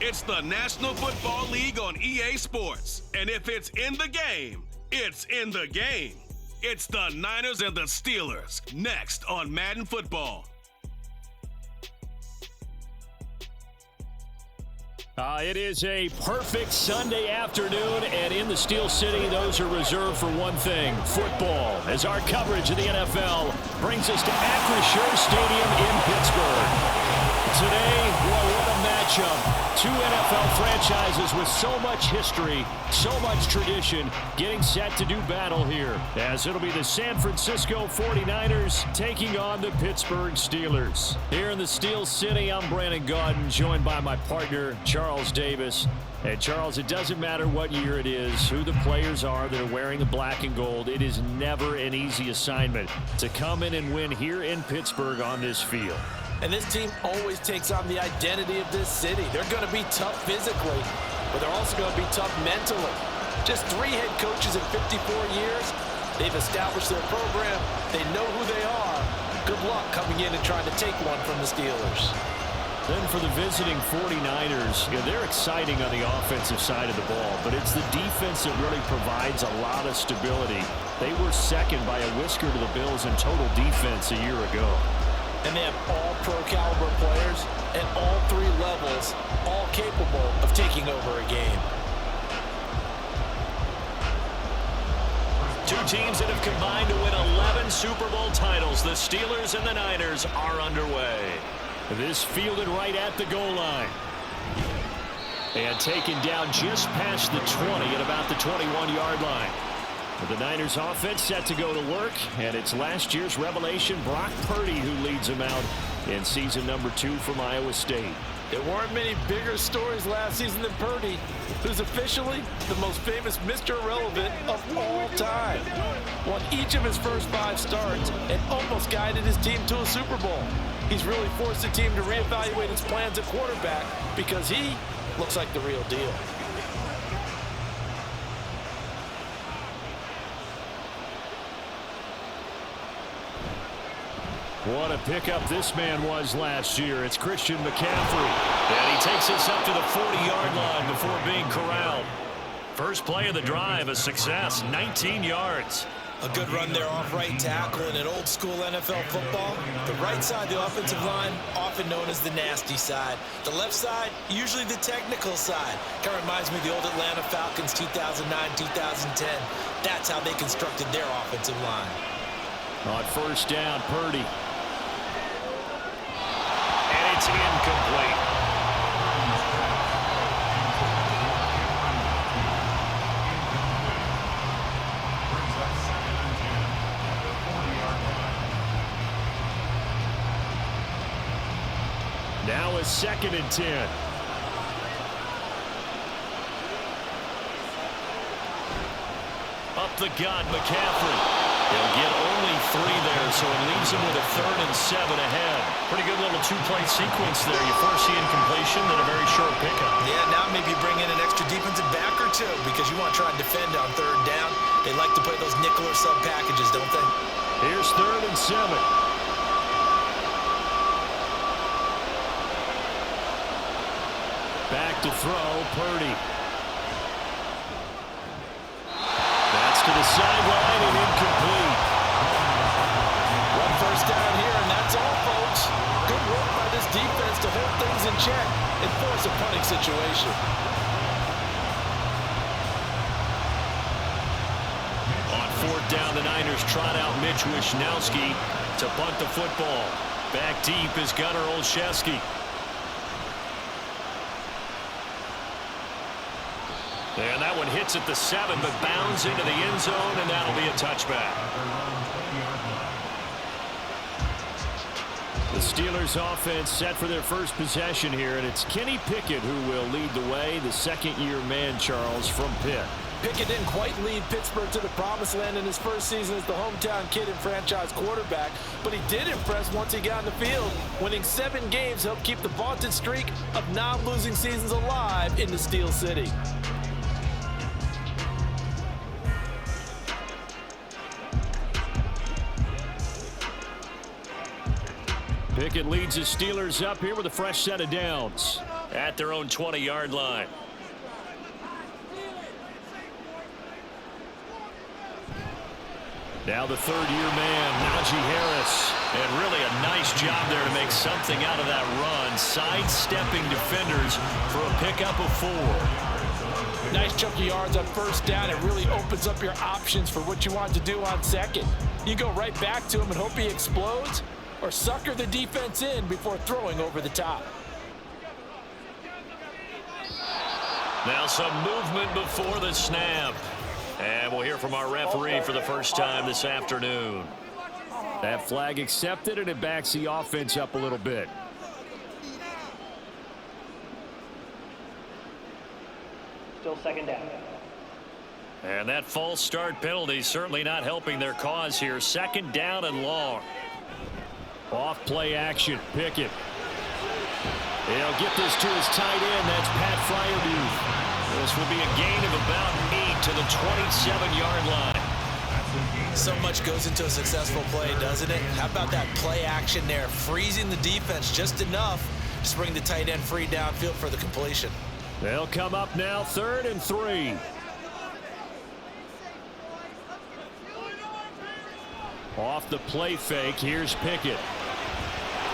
It's the National Football League on EA Sports. And if it's in the game, it's in the game. It's the Niners and the Steelers, next on Madden Football. It is a perfect Sunday afternoon, and in the Steel City, those are reserved for one thing, football, as our coverage of the NFL brings us to Acrisure Stadium in Pittsburgh. Today, well, what a matchup. Two NFL franchises with so much history, so much tradition, getting set to do battle here, as it'll be the San Francisco 49ers taking on the Pittsburgh Steelers. Here in the Steel City, I'm Brandon Gaudin, joined by my partner, Charles Davis. And Charles, it doesn't matter what year it is, who the players are that are wearing the black and gold. It is never an easy assignment to come in and win here in Pittsburgh on this field. And this team always takes on the identity of this city. They're going to be tough physically, but they're also going to be tough mentally. Just 3 head coaches in 54 years. They've established their program. They know who they are. Good luck coming in and trying to take one from the Steelers. Then for the visiting 49ers, they're exciting on the offensive side of the ball, but it's the defense that really provides a lot of stability. They were second by a whisker to the Bills in total defense a year ago. And they have all pro-caliber players at all 3 levels, all capable of taking over a game. Two teams that have combined to win 11 Super Bowl titles. The Steelers and the Niners are underway. This fielded right at the goal line. And taken down just past the 20 at about the 21-yard line. The Niners offense set to go to work, and it's last year's revelation, Brock Purdy, who leads them out in season number 2 from Iowa State. There weren't many bigger stories last season than Purdy, who's officially the most famous Mr. Irrelevant of all time. Won each of his first 5 starts and almost guided his team to a Super Bowl. He's really forced the team to reevaluate its plans at quarterback because he looks like the real deal. What a pickup this man was last year. It's Christian McCaffrey. And he takes us up to the 40-yard line before being corralled. First play of the drive, a success, 19 yards. A good run there off right tackle in an old-school NFL football. The right side of the offensive line, often known as the nasty side. The left side, usually the technical side. Kind of reminds me of the old Atlanta Falcons 2009-2010. That's how they constructed their offensive line. On first down, Purdy. And it's incomplete. Now a 2nd and 10. Up the gut, McCaffrey. He'll get only 3 there, so it leaves him with a 3rd and 7 ahead. Pretty good little 2-play sequence there. You first see incompletion, then a very short pickup. Yeah, now maybe you bring in an extra defensive back or 2 because you want to try and defend on 3rd down. They like to play those nickel or sub packages, don't they? Here's 3rd and 7. Back to throw, Purdy. That's to the sideline and incomplete. One first down here, and that's all, folks. Good work by this defense to hold things in check and force a punting situation. On 4th down, the Niners trot out Mitch Wishnowsky to punt the football. Back deep is Gunnar Olszewski. And that one hits at the 7, but bounds into the end zone, and that'll be a touchback. The Steelers offense set for their first possession here, and it's Kenny Pickett who will lead the way, the 2nd-year man, Charles, from Pitt. Pickett didn't quite lead Pittsburgh to the promised land in his first season as the hometown kid and franchise quarterback, but he did impress once he got on the field. Winning 7 games helped keep the vaunted streak of non-losing seasons alive in the Steel City. Pickett leads the Steelers up here with a fresh set of downs. at their own 20-yard line. Now the third-year man, Najee Harris. And really a nice job there to make something out of that run. Sidestepping defenders for a pickup of 4. Nice chunk of yards on first down. It really opens up your options for what you want to do on second. You go right back to him and hope he explodes, or sucker the defense in before throwing over the top. Now some movement before the snap. And we'll hear from our referee for the first time this afternoon. That flag accepted, and it backs the offense up a little bit. Still second down. And that false start penalty certainly not helping their cause here. Second down and long. Off play action. Pickett. He'll get this to his tight end. That's Pat Fryermuth. This will be a gain of about 8 to the 27-yard line. So much goes into a successful play, doesn't it? How about that play action there? Freezing the defense just enough to bring the tight end free downfield for the completion. They'll come up now 3rd and 3. Off the play fake, here's Pickett.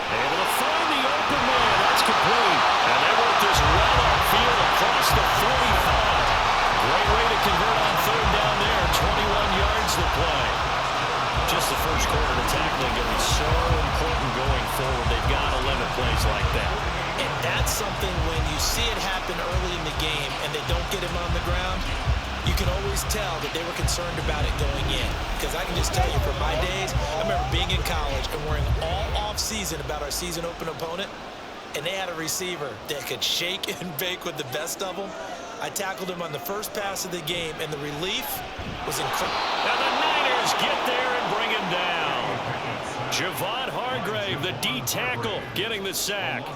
Able to find the open man. That's complete. And they work this well upfield across the 45. Great way to convert on 3rd down there. 21 yards the play. Just the first quarter, the tackling going to be so important going forward. They've got to limit plays like that. And that's something when you see it happen early in the game and they don't get him on the ground, you can always tell that they were concerned about it going in. Because I can just tell you from my days, I remember being in college and worrying all off-season about our season open opponent, and they had a receiver that could shake and bake with the best of them. I tackled him on the first pass of the game, and the relief was incredible. Now the Niners get there and bring him down. Javon Hargrave, the D tackle, getting the sack.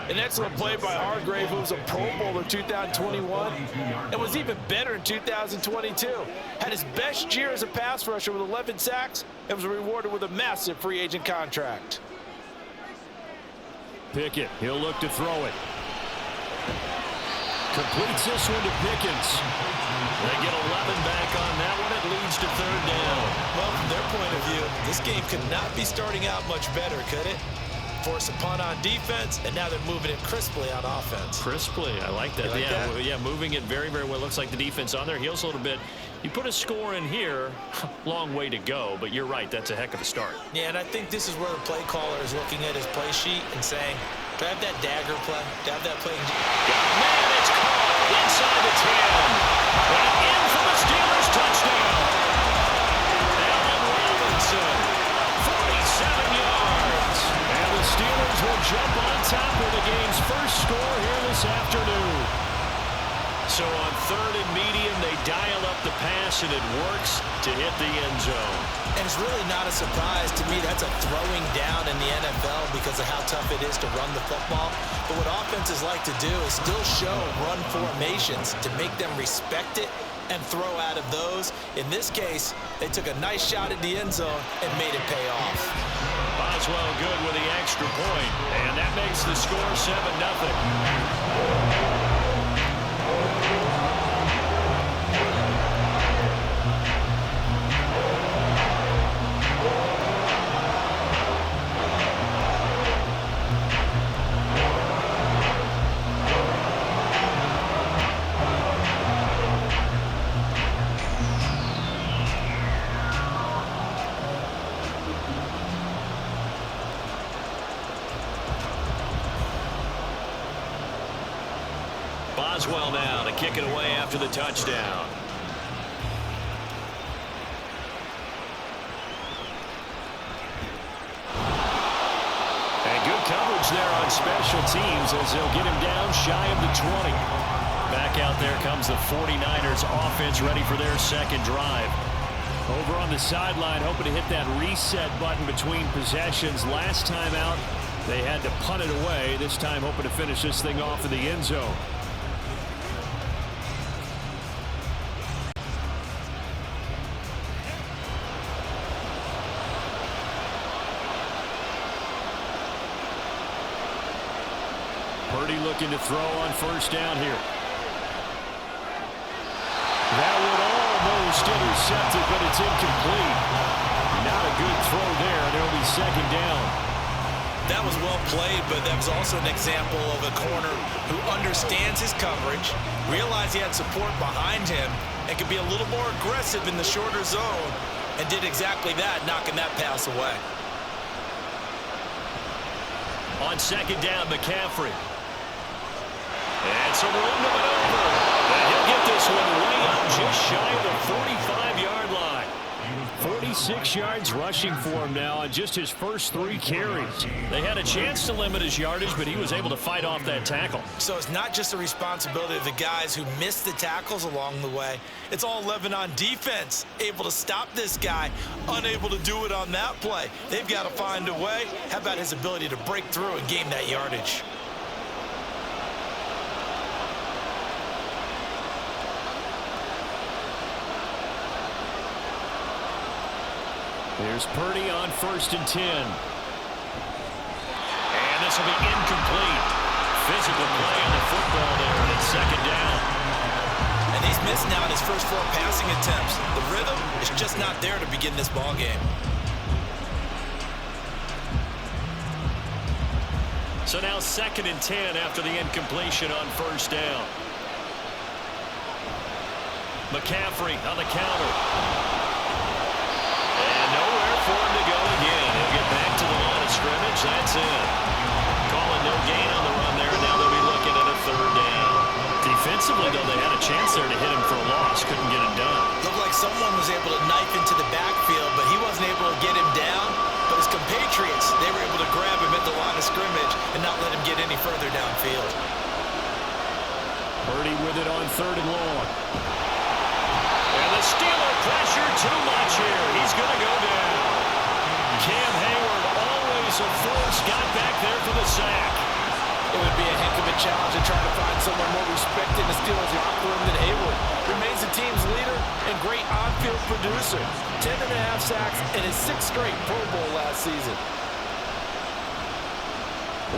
An excellent play by Hargrave, who was a Pro Bowler in 2021 and was even better in 2022. Had his best year as a pass rusher with 11 sacks and was rewarded with a massive free agent contract. Pickett, he'll look to throw it. Completes this one to Pickens. They get 11 back on that one. It leads to 3rd down. Well, from their point of view, this game could not be starting out much better, could it? Force a punt on defense, and now they're moving it crisply on offense. Crisply, I like that. Yeah, moving it very, very well. Looks like the defense on their heels a little bit. You put a score in here, long way to go, but you're right, that's a heck of a start. Yeah, and I think this is where the play caller is looking at his play sheet and saying, do I have that dagger play? Do I have that play? Man, it's caught inside the 10. And in for the Steelers touchdown. Allen Robinson, 47 yards. And the Steelers will jump on top of the game's first score here this afternoon. So on 3rd and medium, they dial up the pass, and it works to hit the end zone. And it's really not a surprise to me. That's a throwing down in the NFL because of how tough it is to run the football. But what offenses like to do is still show run formations to make them respect it and throw out of those. In this case, they took a nice shot at the end zone and made it pay off. Boswell good with the extra point, and that makes the score 7-0. Boswell now to kick it away after the touchdown. And good coverage there on special teams as they'll get him down shy of the 20. Back out there comes the 49ers offense ready for their second drive. Over on the sideline, hoping to hit that reset button between possessions. Last time out, they had to punt it away. This time hoping to finish this thing off in the end zone. Purdy looking to throw on first down here. That would almost intercept it, but it's incomplete. Not a good throw there, and it'll be second down. That was well played, but that was also an example of a corner who understands his coverage, realized he had support behind him, and could be a little more aggressive in the shorter zone, and did exactly that, knocking that pass away. On second down, McCaffrey. And some room to maneuver. And he'll get this one way up just shy of the 45-yard line. 46 yards rushing for him now on just his first 3 carries. They had a chance to limit his yardage, but he was able to fight off that tackle. So it's not just the responsibility of the guys who missed the tackles along the way. It's all 11 on defense, able to stop this guy, unable to do it on that play. They've got to find a way. How about his ability to break through and gain that yardage? Here's Purdy on first and 10. And this will be incomplete. Physical play on the football there, and it's second down. And he's missed now in his first 4 passing attempts. The rhythm is just not there to begin this ball game. So now second and 10 after the incompletion on first down. McCaffrey on the counter. And nowhere for him to go again. He'll get back to the line of scrimmage. That's it. Calling no gain on the run there, and now they'll be looking at a third down. Defensively, though, they had a chance there to hit him for a loss. Couldn't get it done. Looked like someone was able to knife into the backfield, but he wasn't able to get him down. But his compatriots, they were able to grab him at the line of scrimmage and not let him get any further downfield. Purdy with it on third and long. And the Steeler pressure too much here. He's going to go down. Cam Hayward, always a force, got back there for the sack. It would be a heck of a challenge to try to find someone more respected in the Steelers locker room than Hayward. Remains the team's leader and great on-field producer. 10.5 sacks in his 6th straight Pro Bowl last season.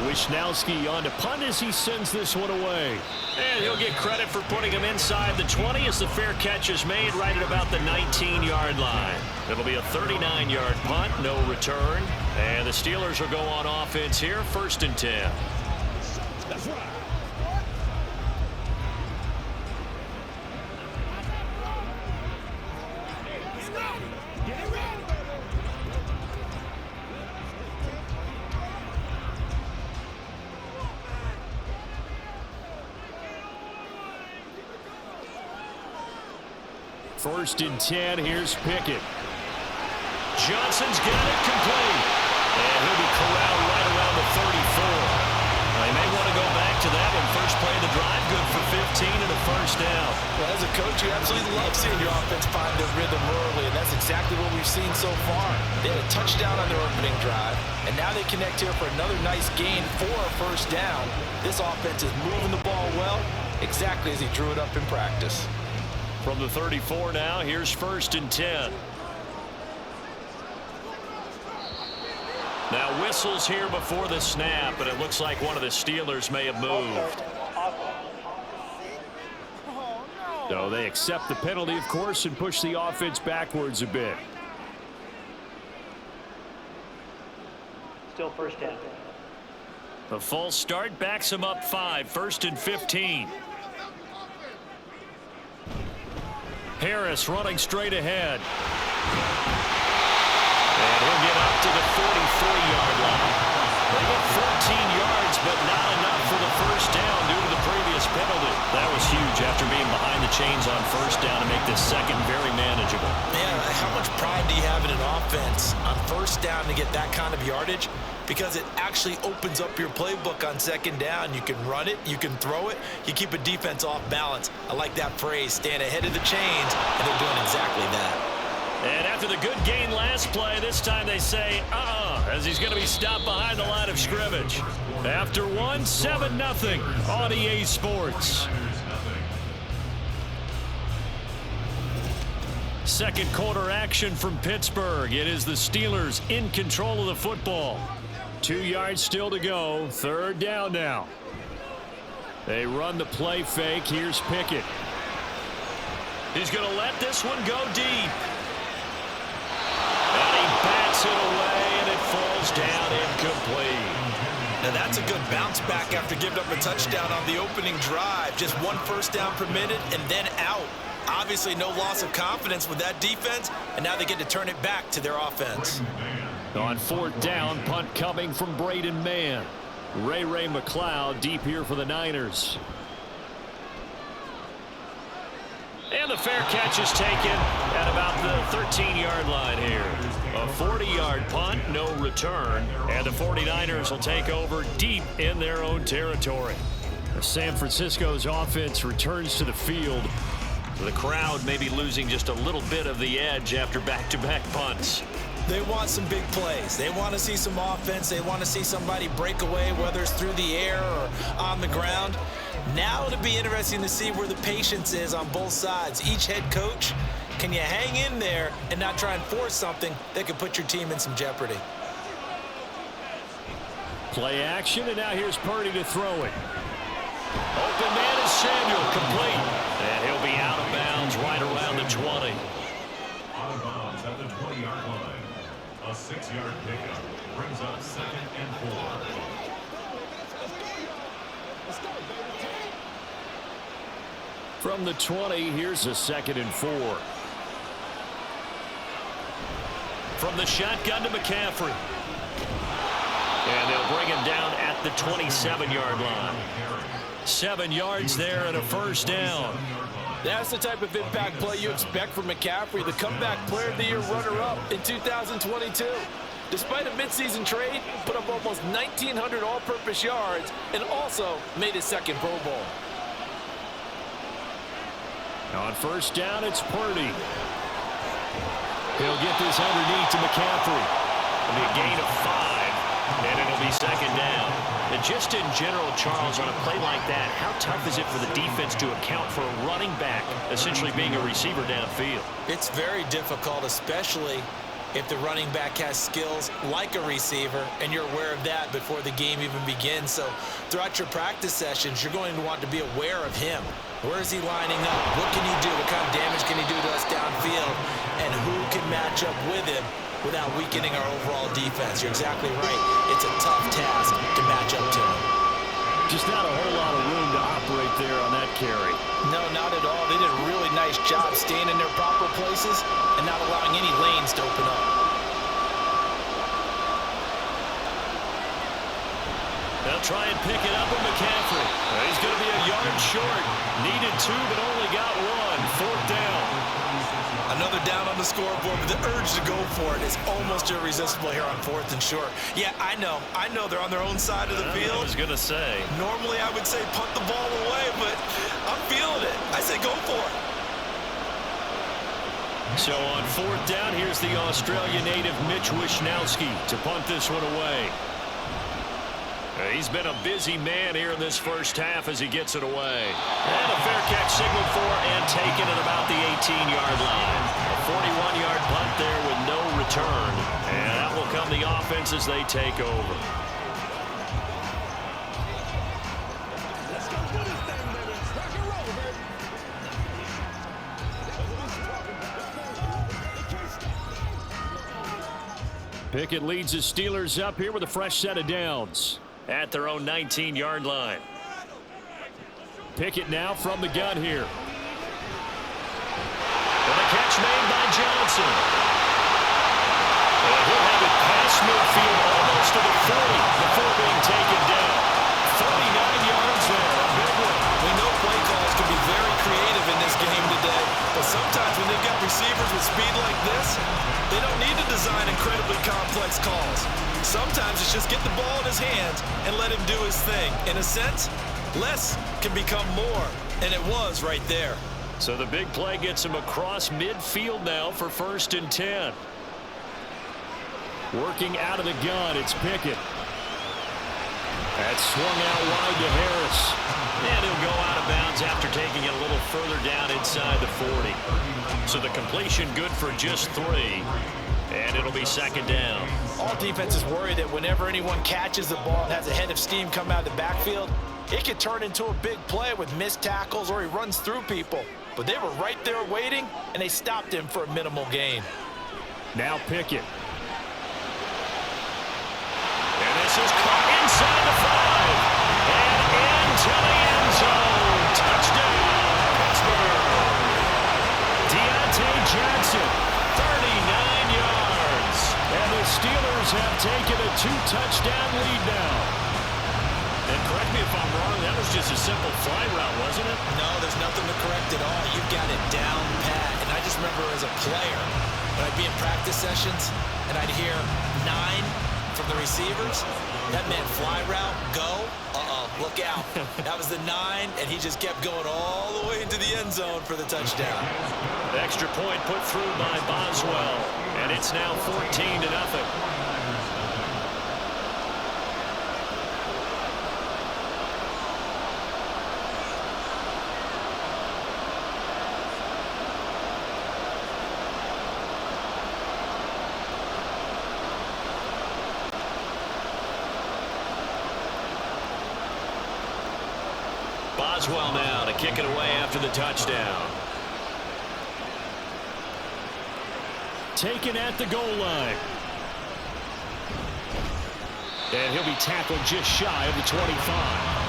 Wisnowski on to punt as he sends this one away. And he'll get credit for putting him inside the 20 as the fair catch is made right at about the 19-yard line. It'll be a 39-yard punt, no return. And the Steelers will go on offense here, first and 10. That's right. First and 10, here's Pickett. Johnson's got it complete. And he'll be corralled right around the 34. They may want to go back to that one. First play of the drive, good for 15 and a first down. Well, as a coach, you absolutely love seeing your offense find their rhythm early, and that's exactly what we've seen so far. They had a touchdown on their opening drive, and now they connect here for another nice gain for a first down. This offense is moving the ball well, exactly as he drew it up in practice. From the 34 now, here's first and 10. Now whistles here before the snap, and it looks like one of the Steelers may have moved. So they accept the penalty, of course, and push the offense backwards a bit. Still first down. The false start backs him up 5, first and 15. Harris running straight ahead. And he'll get up to the 43-yard line. They get 14 yards, but not enough for the first down due to the previous penalty. That was huge after being behind the chains on first down to make this second very manageable. Man, how much pride do you have in an offense on first down to get that kind of yardage? Because it actually opens up your playbook on second down. You can run it, you can throw it, you keep a defense off balance. I like that phrase, stand ahead of the chains, and they're doing exactly that. And after the good gain last play, this time they say, as he's going to be stopped behind the line of scrimmage. After one, 7-0 on EA Sports. Second quarter action from Pittsburgh. It is the Steelers in control of the football. 2 yards still to go. Third down now. They run the play fake. Here's Pickett. He's going to let this one go deep. And he bats it away, and it falls down incomplete. Now that's a good bounce back after giving up a touchdown on the opening drive. Just one first down permitted and then out. Obviously no loss of confidence with that defense, and now they get to turn it back to their offense. On 4th down, punt coming from Braden Mann. Ray McLeod deep here for the Niners. And the fair catch is taken at about the 13-yard line here. A 40-yard punt, no return, and the 49ers will take over deep in their own territory. San Francisco's offense returns to the field. The crowd may be losing just a little bit of the edge after back-to-back punts. They want some big plays. They want to see some offense. They want to see somebody break away, whether it's through the air or on the ground. Now it'll be interesting to see where the patience is on both sides. Each head coach, can you hang in there and not try and force something that could put your team in some jeopardy? Play action, and now here's Purdy to throw it. Open man is Samuel, complete. And he'll be out of bounds right around the 20. Out of bounds at the 20-yard line. A 6-yard pickup brings up 2nd and 4. From the 20, here's a 2nd and 4. From the shotgun to McCaffrey. And they'll bring him down at the 27-yard line. 7 yards there and a first down. That's the type of impact play you expect from McCaffrey, the comeback player of the year runner-up in 2022. Despite a midseason trade, put up almost 1,900 all-purpose yards and also made his 2nd Pro Bowl. On first down, it's Purdy. He'll get this underneath to McCaffrey. It'll be a gain of 5, and it'll be 2nd down. And just in general, Charles, on a play like that, how tough is it for the defense to account for a running back essentially being a receiver downfield? It's very difficult, especially if the running back has skills like a receiver, and you're aware of that before the game even begins. So throughout your practice sessions, you're going to want to be aware of him. Where is he lining up? What can he do? What kind of damage can he do to us downfield? And who can match up with him without weakening our overall defense? You're exactly right. It's a tough task to match up to him. Just not a whole lot of room to operate there on that carry. No, not at all. They did a really nice job staying in their proper places and not allowing any lanes to open up. They'll try and pick it up with McCaffrey. He's going to be a yard short. Needed 2, but only got 1. 4th down. Another down on the scoreboard, but the urge to go for it is almost irresistible here on 4th and short. Yeah, I know they're on their own side of the field. I was going to say. Normally I would say punt the ball away, but I'm feeling it. I say go for it. So on 4th down, here's the Australian native Mitch Wishnowsky to punt this one away. He's been a busy man here in this first half as he gets it away. And a fair catch signaled for and taken at about the 18-yard line. A 41-yard punt there with no return. And that will come the offense as they take over. Pickett leads the Steelers up here with a fresh set of downs at their own 19-yard line. Pickett now from the gun here. And the catch made by Johnson. And he'll have it past midfield almost to the 40 before being taken down. 39 yards there. A big one. We know play calls can be very creative in this game today, but sometimes when they've got receivers with speed like this, they don't need to design incredibly complex calls. Sometimes it's just get the ball in his hands and let him do his thing. In a sense, less can become more, and it was right there. So the big play gets him across midfield now for 1st and 10. Working out of the gun, it's Pickett. That's swung out wide to Harris. And he'll go out of bounds after taking it a little further down inside the 40. So the completion good for just 3. And it'll be 2nd down. All defenses worry that whenever anyone catches the ball and has a head of steam come out of the backfield, it could turn into a big play with missed tackles or he runs through people. But they were right there waiting, and they stopped him for a minimal gain. Now Pickett. And this is caught inside the 5. And into the end zone. Touchdown, Pittsburgh. Deontay Johnson, 39 yards. And the Steelers have taken a 2-touchdown lead now. And correct me if I'm wrong, that was just a simple fly route, wasn't it? No, there's nothing to correct at all. You've got it down pat. And I just remember as a player, when I'd be in practice sessions and I'd hear 9 from the receivers, that meant fly route, go, look out. That was the 9, and he just kept going all the way into the end zone for the touchdown. Extra point put through by Boswell, and it's now 14-0. Boswell now to kick it away after the touchdown. Taken at the goal line. And he'll be tackled just shy of the 25.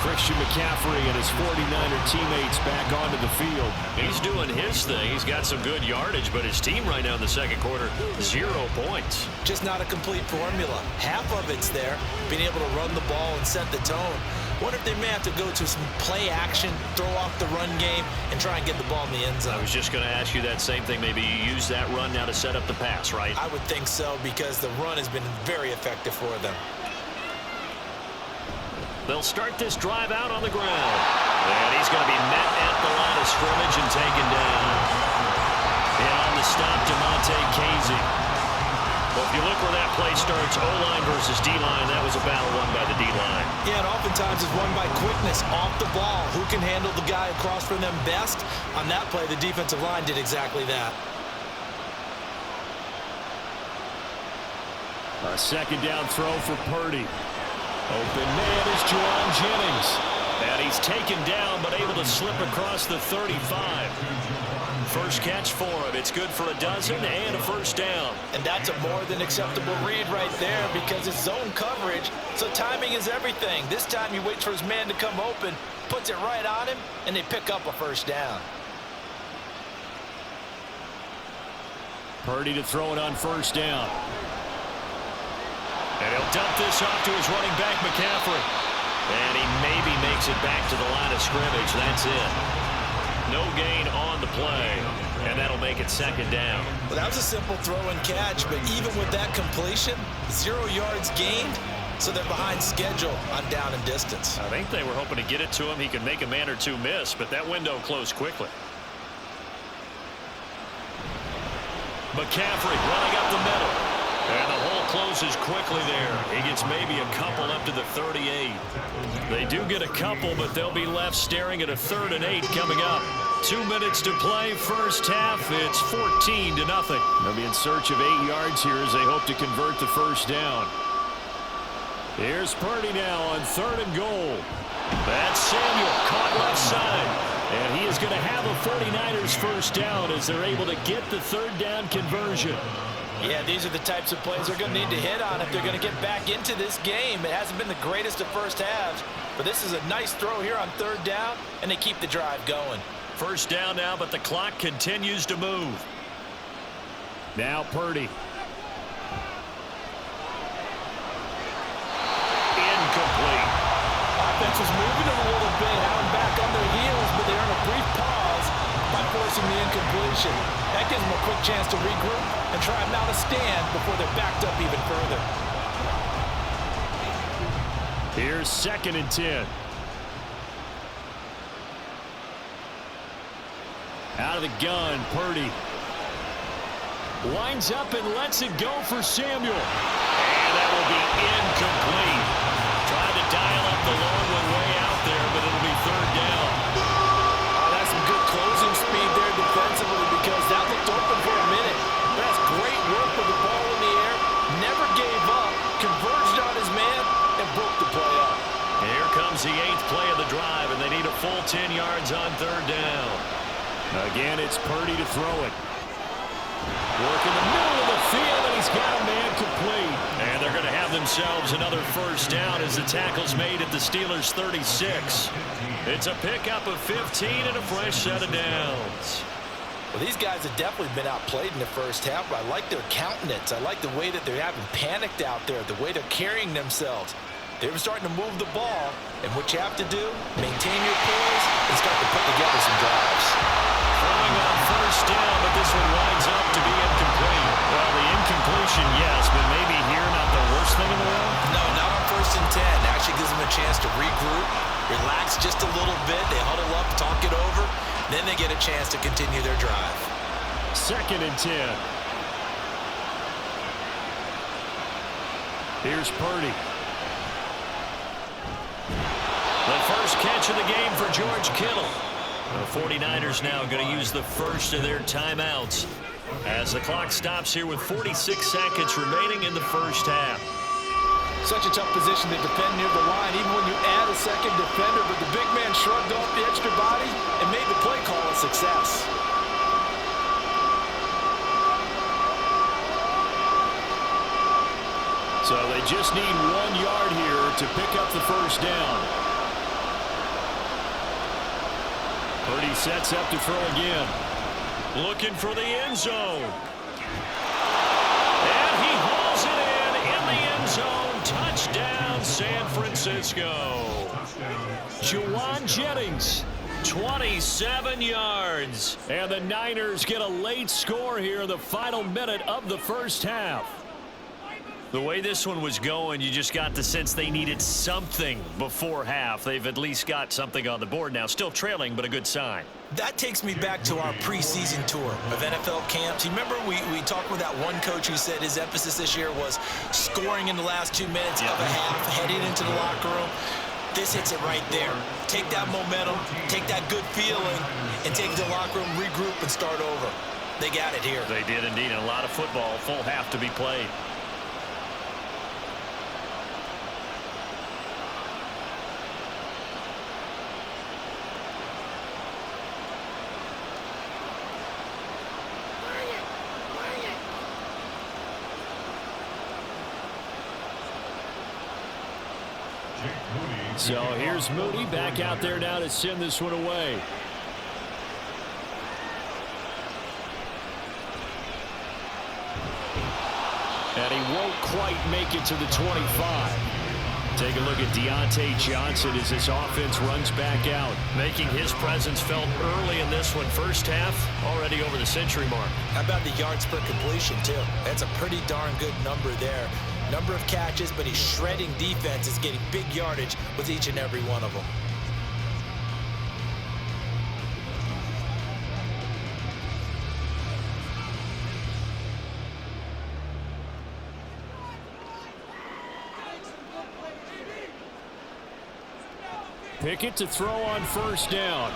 Christian McCaffrey and his 49er teammates back onto the field. He's doing his thing. He's got some good yardage, but his team right now in the second quarter, 0 points. Just not a complete formula. Half of it's there, being able to run the ball and set the tone. Wonder if they may have to go to some play action, throw off the run game, and try and get the ball in the end zone. I was just going to ask you that same thing. Maybe you use that run now to set up the pass, right? I would think so, because the run has been very effective for them. They'll start this drive out on the ground. And he's going to be met at the line of scrimmage and taken down. And on the stop, Demonte Casey. Well, if you look where that play starts, O-line versus D-line, that was a battle won by the D-line. Yeah, and oftentimes it's won by quickness off the ball. Who can handle the guy across from them best? On that play, the defensive line did exactly that. A second down throw for Purdy. Open man is Juwan Jennings. And he's taken down, but able to slip across the 35. First catch for him. It's good for a dozen and a first down. And that's a more than acceptable read right there, because it's zone coverage, so timing is everything. This time he waits for his man to come open, puts it right on him, and they pick up a first down. Purdy to throw it on first down. And he'll dump this off to his running back, McCaffrey. And he maybe makes it back to the line of scrimmage. That's it. No gain on the play. And that'll make it second down. Well, that was a simple throw and catch, but even with that completion, 0 yards gained, so they're behind schedule on down and distance. I think they were hoping to get it to him. He could make a man or two miss, but that window closed quickly. McCaffrey running up the middle. And the hole closes quickly there. He gets maybe a couple up to the 38. They do get a couple, but they'll be left staring at a 3rd and 8 coming up. 2 minutes to play, first half. It's 14-0. They'll be in search of 8 yards here as they hope to convert the first down. Here's Purdy now on 3rd and goal. That's Samuel caught left side. And he is going to have a 49ers first down as they're able to get the 3rd down conversion. Yeah, these are the types of plays they're going to need to hit on if they're going to get back into this game. It hasn't been the greatest of first halves, but this is a nice throw here on 3rd down, and they keep the drive going. First down now, but the clock continues to move. Now Purdy. Incomplete. Offense was moving a little bit, having back on their heels, but they earn a brief pause by forcing the incompletion. That gives them a quick chance to regroup and try and mount a stand before they're backed up even further. Here's 2nd and 10. Out of the gun, Purdy. Winds up and lets it go for Samuel. And that will be incomplete. Trying to dial up the long one way out there, but it'll be 3rd down. Oh, that's some good closing speed there defensively, because that looked open for a minute. But that's great work with the ball in the air. Never full 10 yards on third down. Again, it's Purdy to throw it. Work in the middle of the field, and he's got a man complete. And they're going to have themselves another first down as the tackle's made at the Steelers' 36. It's a pickup of 15 and a fresh set of downs. Well, these guys have definitely been outplayed in the first half, but I like their countenance. I like the way that they haven't panicked out there, the way they're carrying themselves. They're starting to move the ball, and what you have to do, maintain your poise and start to put together some drives. Throwing on first down, but this one winds up to be incomplete. Well, the incompletion, yes, but maybe here not the worst thing in the world? No, not on 1st and 10. Actually gives them a chance to regroup, relax just a little bit. They huddle up, talk it over. Then they get a chance to continue their drive. 2nd and 10. Here's Purdy. The first catch of the game for George Kittle. The 49ers now going to use the first of their timeouts as the clock stops here with 46 seconds remaining in the first half. Such a tough position to defend near the line, even when you add a second defender, but the big man shrugged off the extra body and made the play call a success. So they just need 1 yard here to pick up the first down. Purdy sets up to throw again. Looking for the end zone. And he hauls it in the end zone. Touchdown, San Francisco. Juwan Jennings, 27 yards. And the Niners get a late score here in the final minute of the first half. The way this one was going, you just got the sense they needed something before half. They've at least got something on the board now. Still trailing, but a good sign. That takes me back to our preseason tour of NFL camps. You remember we talked with that one coach who said his emphasis this year was scoring in the last 2 minutes of a half, heading into the locker room. This hits it right there. Take that momentum, take that good feeling, and take it to the locker room, regroup, and start over. They got it here. They did indeed. And a lot of football, full half to be played. So here's Moody back out there now to send this one away. And he won't quite make it to the 25. Take a look at Deontay Johnson as this offense runs back out, making his presence felt early in this one. First half, already over the century mark. How about the yards per completion, too? That's a pretty darn good number there. Number of catches, but he's shredding defenses, getting big yardage with each and every one of them. Pickett to throw on first down.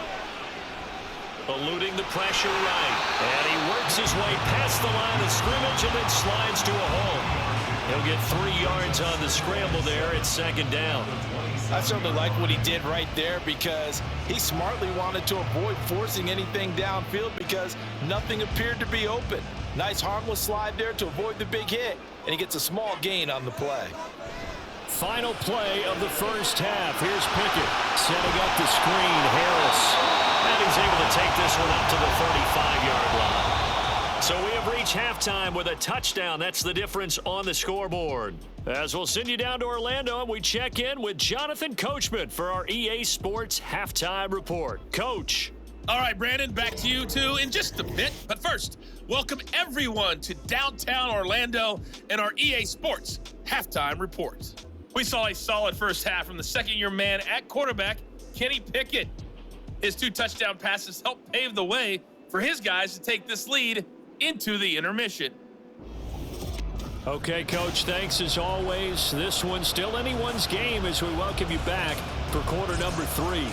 Eluding the pressure right. And he works his way past the line of scrimmage and then slides to a hole. He'll get 3 yards on the scramble there at 2nd down. I certainly like what he did right there because he smartly wanted to avoid forcing anything downfield because nothing appeared to be open. Nice harmless slide there to avoid the big hit, and he gets a small gain on the play. Final play of the first half. Here's Pickett setting up the screen. Harris. And he's able to take this one up to the 35-yard line. So we have reached halftime with a touchdown. That's the difference on the scoreboard. As we'll send you down to Orlando, and we check in with Jonathan Coachman for our EA Sports Halftime Report. Coach. All right, Brandon, back to you two in just a bit. But first, welcome everyone to downtown Orlando and our EA Sports Halftime Report. We saw a solid first half from the second-year man at quarterback, Kenny Pickett. His 2 touchdown passes helped pave the way for his guys to take this lead into the intermission. Okay, Coach, thanks as always. This one's still anyone's game as we welcome you back for quarter number 3.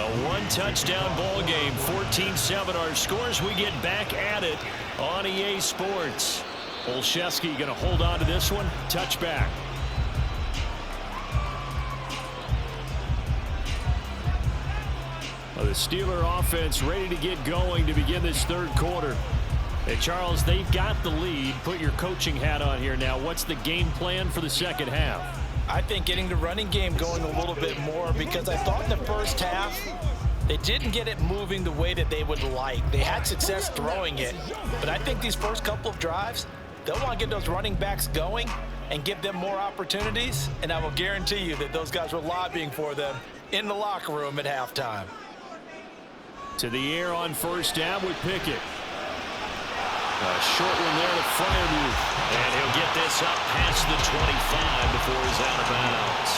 A one-touchdown ball game, 14-7 our scores. We get back at it on EA Sports. Olszewski going to hold on to this one. Touchback. Well, the Steeler offense ready to get going to begin this third quarter. Hey, Charles, they've got the lead. Put your coaching hat on here now. What's the game plan for the second half? I think getting the running game going a little bit more, because I thought in the first half they didn't get it moving the way that they would like. They had success throwing it, but I think these first couple of drives, they'll want to get those running backs going and give them more opportunities, and I will guarantee you that those guys were lobbying for them in the locker room at halftime. To the air on first down with Pickett. A short one there to Freiermuth. And he'll get this up past the 25 before he's out of bounds.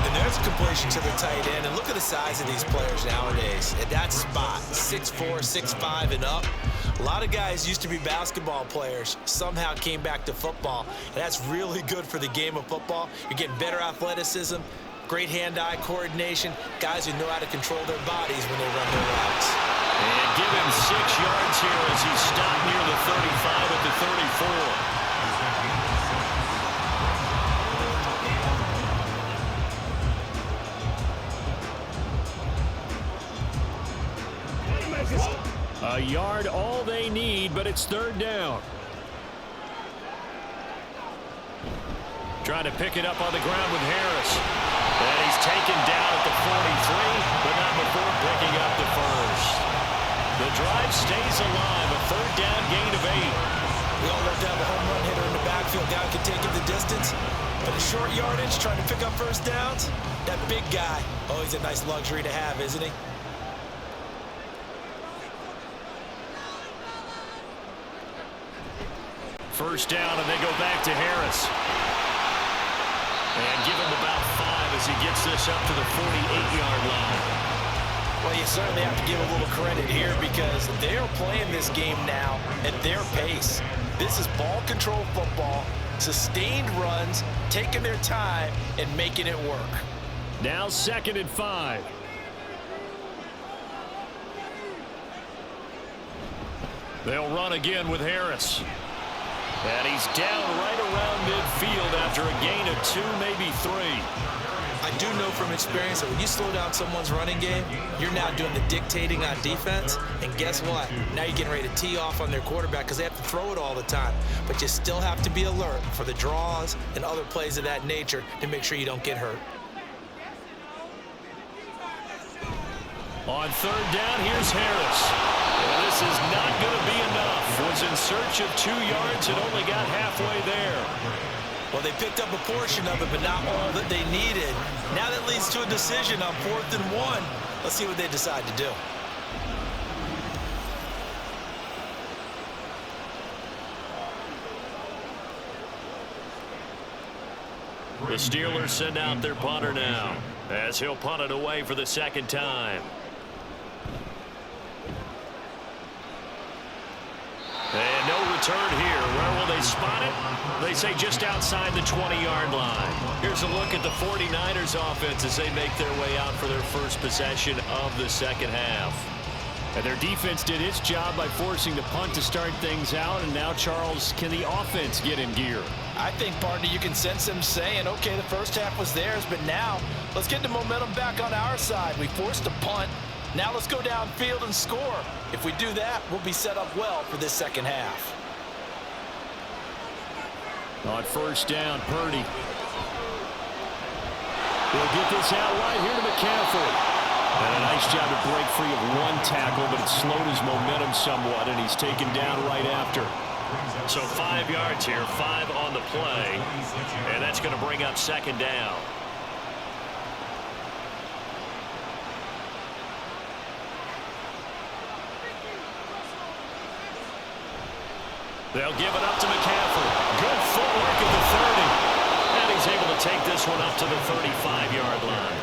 And there's a completion to the tight end. And look at the size of these players nowadays. At that spot, 6'4", 6'5", and up. A lot of guys used to be basketball players, somehow came back to football. And that's really good for the game of football. You're getting better athleticism, great hand-eye coordination, guys who know how to control their bodies when they run their routes. And give him 6 yards here as he stopped near the 35 at the 34. A yard all they need, but it's third down. Trying to pick it up on the ground with Harris. And he's taken down at the 43, but not before picking up the first. The drive stays alive, a third down gain of 8. We all love to have a home run hitter in the backfield. Guy can take it the distance. But a short yardage, trying to pick up first downs, that big guy, always a nice luxury to have, isn't he? First down, and they go back to Harris. And give him about 5 as he gets this up to the 48-yard line. Well, you certainly have to give a little credit here because they're playing this game now at their pace. This is ball control football, sustained runs, taking their time and making it work. Now 2nd and 5. They'll run again with Harris. And he's down right around midfield after a gain of 2, maybe 3. I do know from experience that when you slow down someone's running game, you're now doing the dictating on defense. And guess what? Now you're getting ready to tee off on their quarterback because they have to throw it all the time. But you still have to be alert for the draws and other plays of that nature to make sure you don't get hurt. On third down, here's Harris. Well, this is not going to be enough. Was in search of 2 yards and only got halfway there. Well, they picked up a portion of it, but not all that they needed. Now that leads to a decision on 4th and 1. Let's see what they decide to do. The Steelers send out their punter now as he'll punt it away for the second time. And no return here. Where will they spot it? They say just outside the 20-yard line. Here's a look at the 49ers offense as they make their way out for their first possession of the second half. And their defense did its job by forcing the punt to start things out. And now, Charles, can the offense get in gear? I think, partner, you can sense them saying, okay, the first half was theirs, but now let's get the momentum back on our side. We forced a punt. Now let's go downfield and score. If we do that, we'll be set up well for this second half. On first down, Purdy. We'll get this out right here to McCaffrey. And a nice job to break free of one tackle, but it slowed his momentum somewhat, and he's taken down right after. So 5 yards here, 5 on the play, and that's going to bring up second down. They'll give it up to McCaffrey. Good footwork at the 30. And he's able to take this one up to the 35-yard line.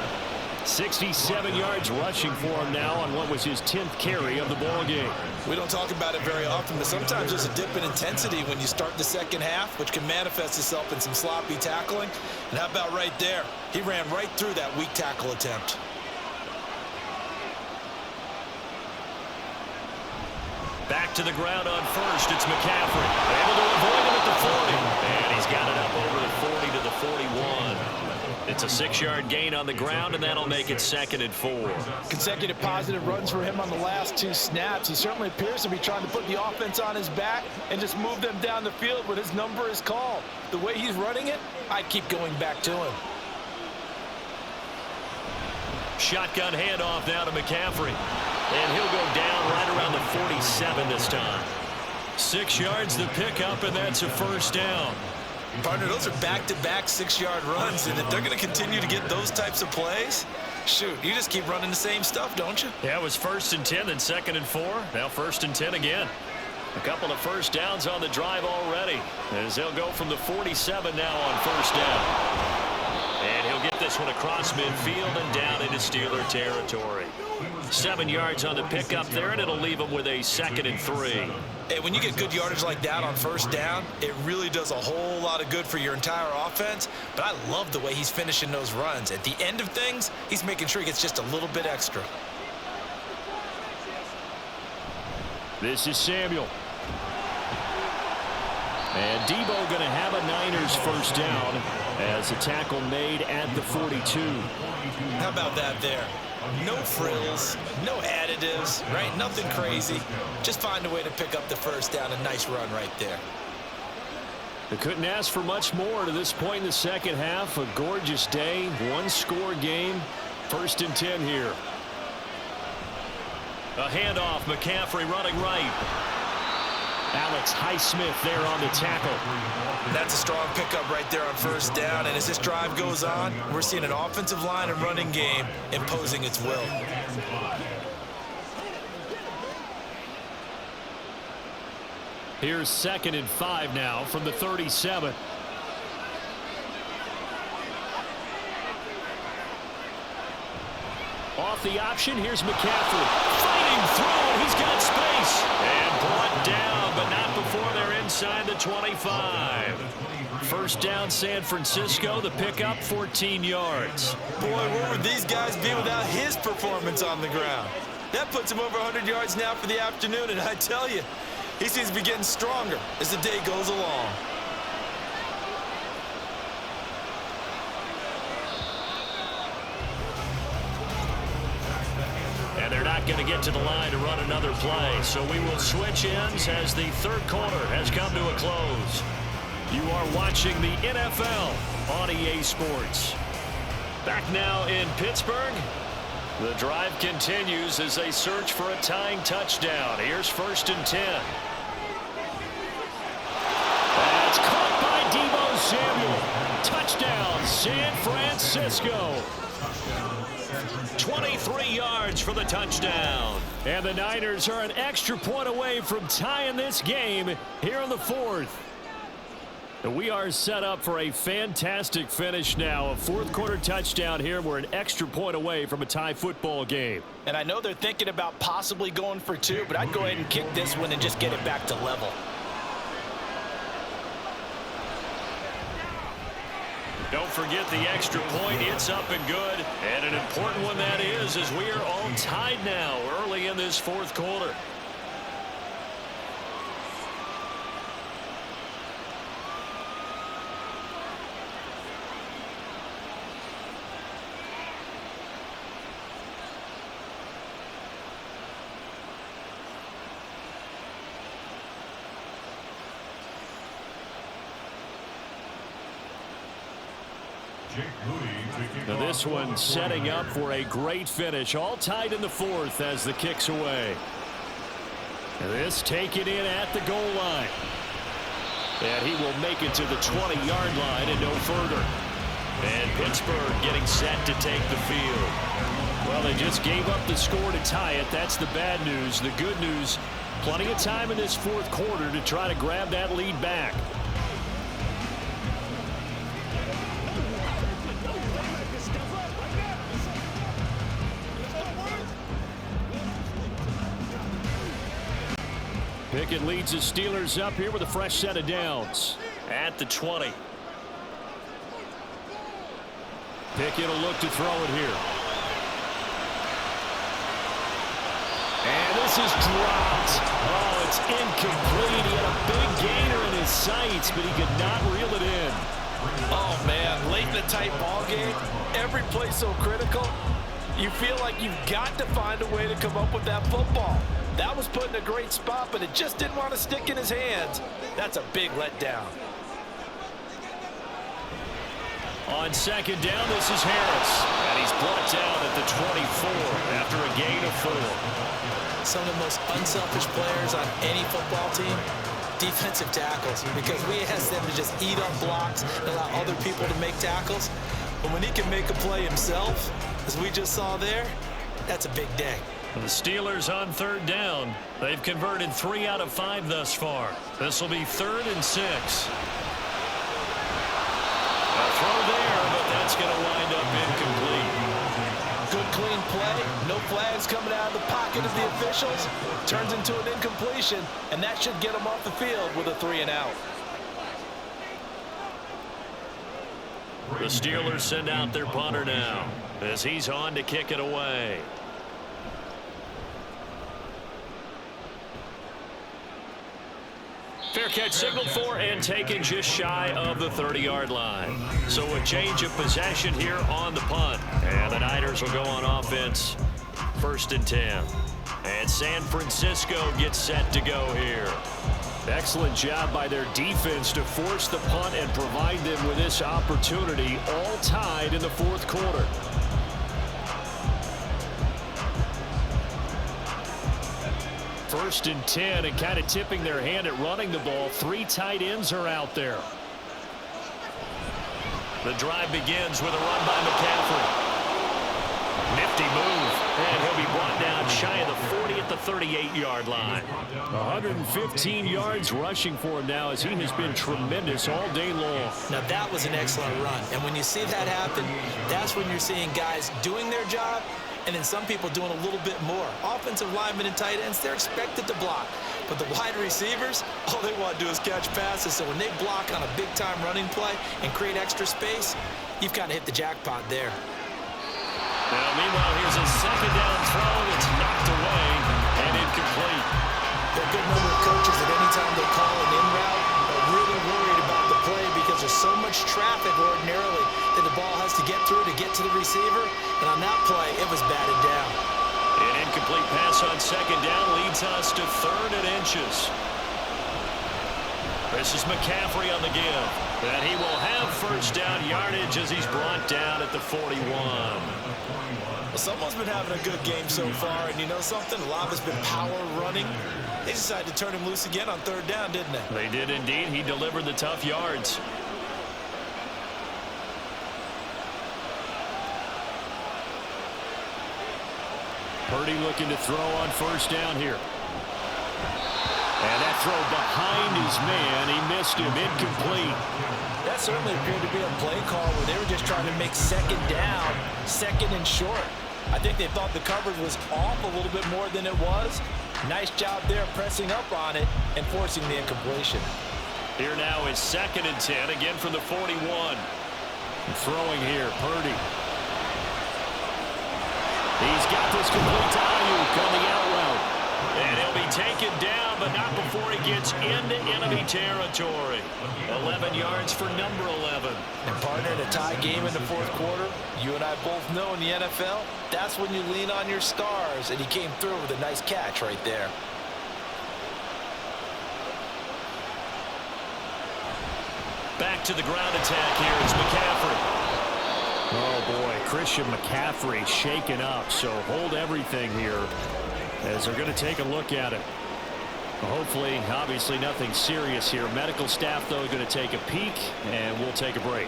67 yards rushing for him now on what was his 10th carry of the ball game. We don't talk about it very often, but sometimes there's a dip in intensity when you start the second half, which can manifest itself in some sloppy tackling. And how about right there? He ran right through that weak tackle attempt. Back to the ground on first. It's McCaffrey. Able to avoid him at the 40. And he's got it up over the 40 to the 41. It's a 6-yard gain on the ground, and that'll make it 2nd and 4. Consecutive positive runs for him on the last 2 snaps. He certainly appears to be trying to put the offense on his back and just move them down the field when his number is called. The way he's running it, I keep going back to him. Shotgun handoff now to McCaffrey. And he'll go down right around the 47 this time. 6 yards the pickup, and that's a 1st down. Partner, those are back-to-back 6-yard runs, and if they're going to continue to get those types of plays, shoot, you just keep running the same stuff, don't you? Yeah, it was 1st and 10, then 2nd and 4. Now 1st and 10 again. A couple of 1st downs on the drive already, as they'll go from the 47 now on 1st down. And he'll get this one across midfield and down into Steeler territory. 7 yards on the pickup there, and it'll leave him with a 2nd and 3. Hey, when you get good yardage like that on 1st down, it really does a whole lot of good for your entire offense. But I love the way he's finishing those runs. At the end of things, he's making sure he gets just a little bit extra. This is Samuel. And Debo going to have a Niners 1st down as a tackle made at the 42. How about that there? No frills, no additives, right? Nothing crazy. Just find a way to pick up the 1st down. A nice run right there. They couldn't ask for much more to this point in the 2nd half. A gorgeous day, 1-score game. 1st and 10 here. A handoff, McCaffrey running right. Alex Highsmith there on the tackle. That's a strong pickup right there on 1st down. And as this drive goes on, we're seeing an offensive line and running game imposing its will. Here's 2nd and 5 now from the 37. Off the option, here's McCaffrey. Fighting through, he's got space. And brought down, but not before they're inside the 25. 1st down, San Francisco. The pickup, 14 yards. Boy, where would these guys be without his performance on the ground? That puts him over 100 yards now for the afternoon, and I tell you, he seems to be getting stronger as the day goes along. And they're not going to get to the line to run another play. So we will switch ends as the 3rd quarter has come to a close. You are watching the NFL on EA Sports. Back now in Pittsburgh. The drive continues as they search for a tying touchdown. Here's 1st and 10. That's caught by Debo Samuel. Touchdown, San Francisco. 23 yards for the touchdown. And the Niners are an extra point away from tying this game here in the 4th. We are set up for a fantastic finish now. A 4th quarter touchdown here. We're an extra point away from a tie football game. And I know they're thinking about possibly going for 2, but I'd go ahead and kick this one and just get it back to level. Don't forget the extra point. It's up and good. And an important one that is, as we are all tied now early in this 4th quarter. Now this one setting up for a great finish. All tied in the 4th as the kick's away. And this taken in at the goal line. And he will make it to the 20-yard line and no further. And Pittsburgh getting set to take the field. Well, they just gave up the score to tie it. That's the bad news. The good news, plenty of time in this 4th quarter to try to grab that lead back. Pickett leads the Steelers up here with a fresh set of downs at the 20. Pickett will look to throw it here. And this This is dropped. Oh, it's incomplete. He had a big gainer in his sights, but he could not reel it in. Oh, man, late in a tight ball game, every play so critical, you feel like you've got to find a way to come up with that football. That was put in a great spot, but it just didn't want to stick in his hands. That's a big letdown. On second down, this is Harris. And he's brought down at the 24 after a gain of 4. Some of the most unselfish players on any football team, defensive tackles, because we ask them to just eat up blocks and allow other people to make tackles. But when he can make a play himself, as we just saw there, that's a big day. The Steelers on third down. They've converted 3 out of 5 thus far. This will be 3rd and 6. A throw there, but that's going to wind up incomplete. Good clean play, no flags coming out of the pocket of the officials. Turns into an incompletion, and that should get them off the field with a 3 and out. The Steelers send out their punter now as he's on to kick it away. Fair catch signaled for and taken just shy of the 30-yard line. So a change of possession here on the punt. And the Niners will go on offense. 1st and 10. And San Francisco gets set to go here. Excellent job by their defense to force the punt and provide them with this opportunity, all tied in the 4th quarter. First and 10, and kind of tipping their hand at running the ball. 3 tight ends are out there. The drive begins with a run by McCaffrey. Nifty move, and he'll be brought down shy of the 40 at the 38-yard line. 115 yards rushing for him now, as he has been tremendous all day long. Now that was an excellent run, and when you see that happen, that's when you're seeing guys doing their job, and then some people doing a little bit more. Offensive linemen and tight ends, they're expected to block. But the wide receivers, all they want to do is catch passes. So when they block on a big-time running play and create extra space, you've kind of hit the jackpot there. Now, meanwhile, here's a second down throw that's knocked away and incomplete. There are a good number of coaches that any time they call an in route are really worried about the play because there's so much traffic ordinarily that the ball has to get through to get to the receiver. And on that play, it was batted down. An incomplete pass on second down leads us to 3rd and inches. This is McCaffrey on the give. And he will have first down yardage as he's brought down at the 41. Well, someone's been having a good game so far, and you know something? A lot of it's been power running. They decided to turn him loose again on 3rd down, didn't they? They did indeed. He delivered the tough yards. Purdy looking to throw on first down here. And that throw behind his man. He missed him. Incomplete. That certainly appeared to be a play call where they were just trying to make second down, 2nd and short. I think they thought the coverage was off a little bit more than it was. Nice job there pressing up on it and forcing the incompletion. Here now is 2nd and 10, again from the 41. Throwing here, Purdy. He's got this complete to Ayuk on the out route. And he'll be taken down, but not before he gets into enemy territory. 11 yards for number 11. And partner, in a tie game in the 4th quarter, you and I both know in the NFL, that's when you lean on your stars, and he came through with a nice catch right there. Back to the ground attack here. It's McCaffrey. Oh, boy. Christian McCaffrey shaken up, so hold everything here as they're going to take a look at it. Hopefully, obviously, nothing serious here. Medical staff, though, going to take a peek, and we'll take a break.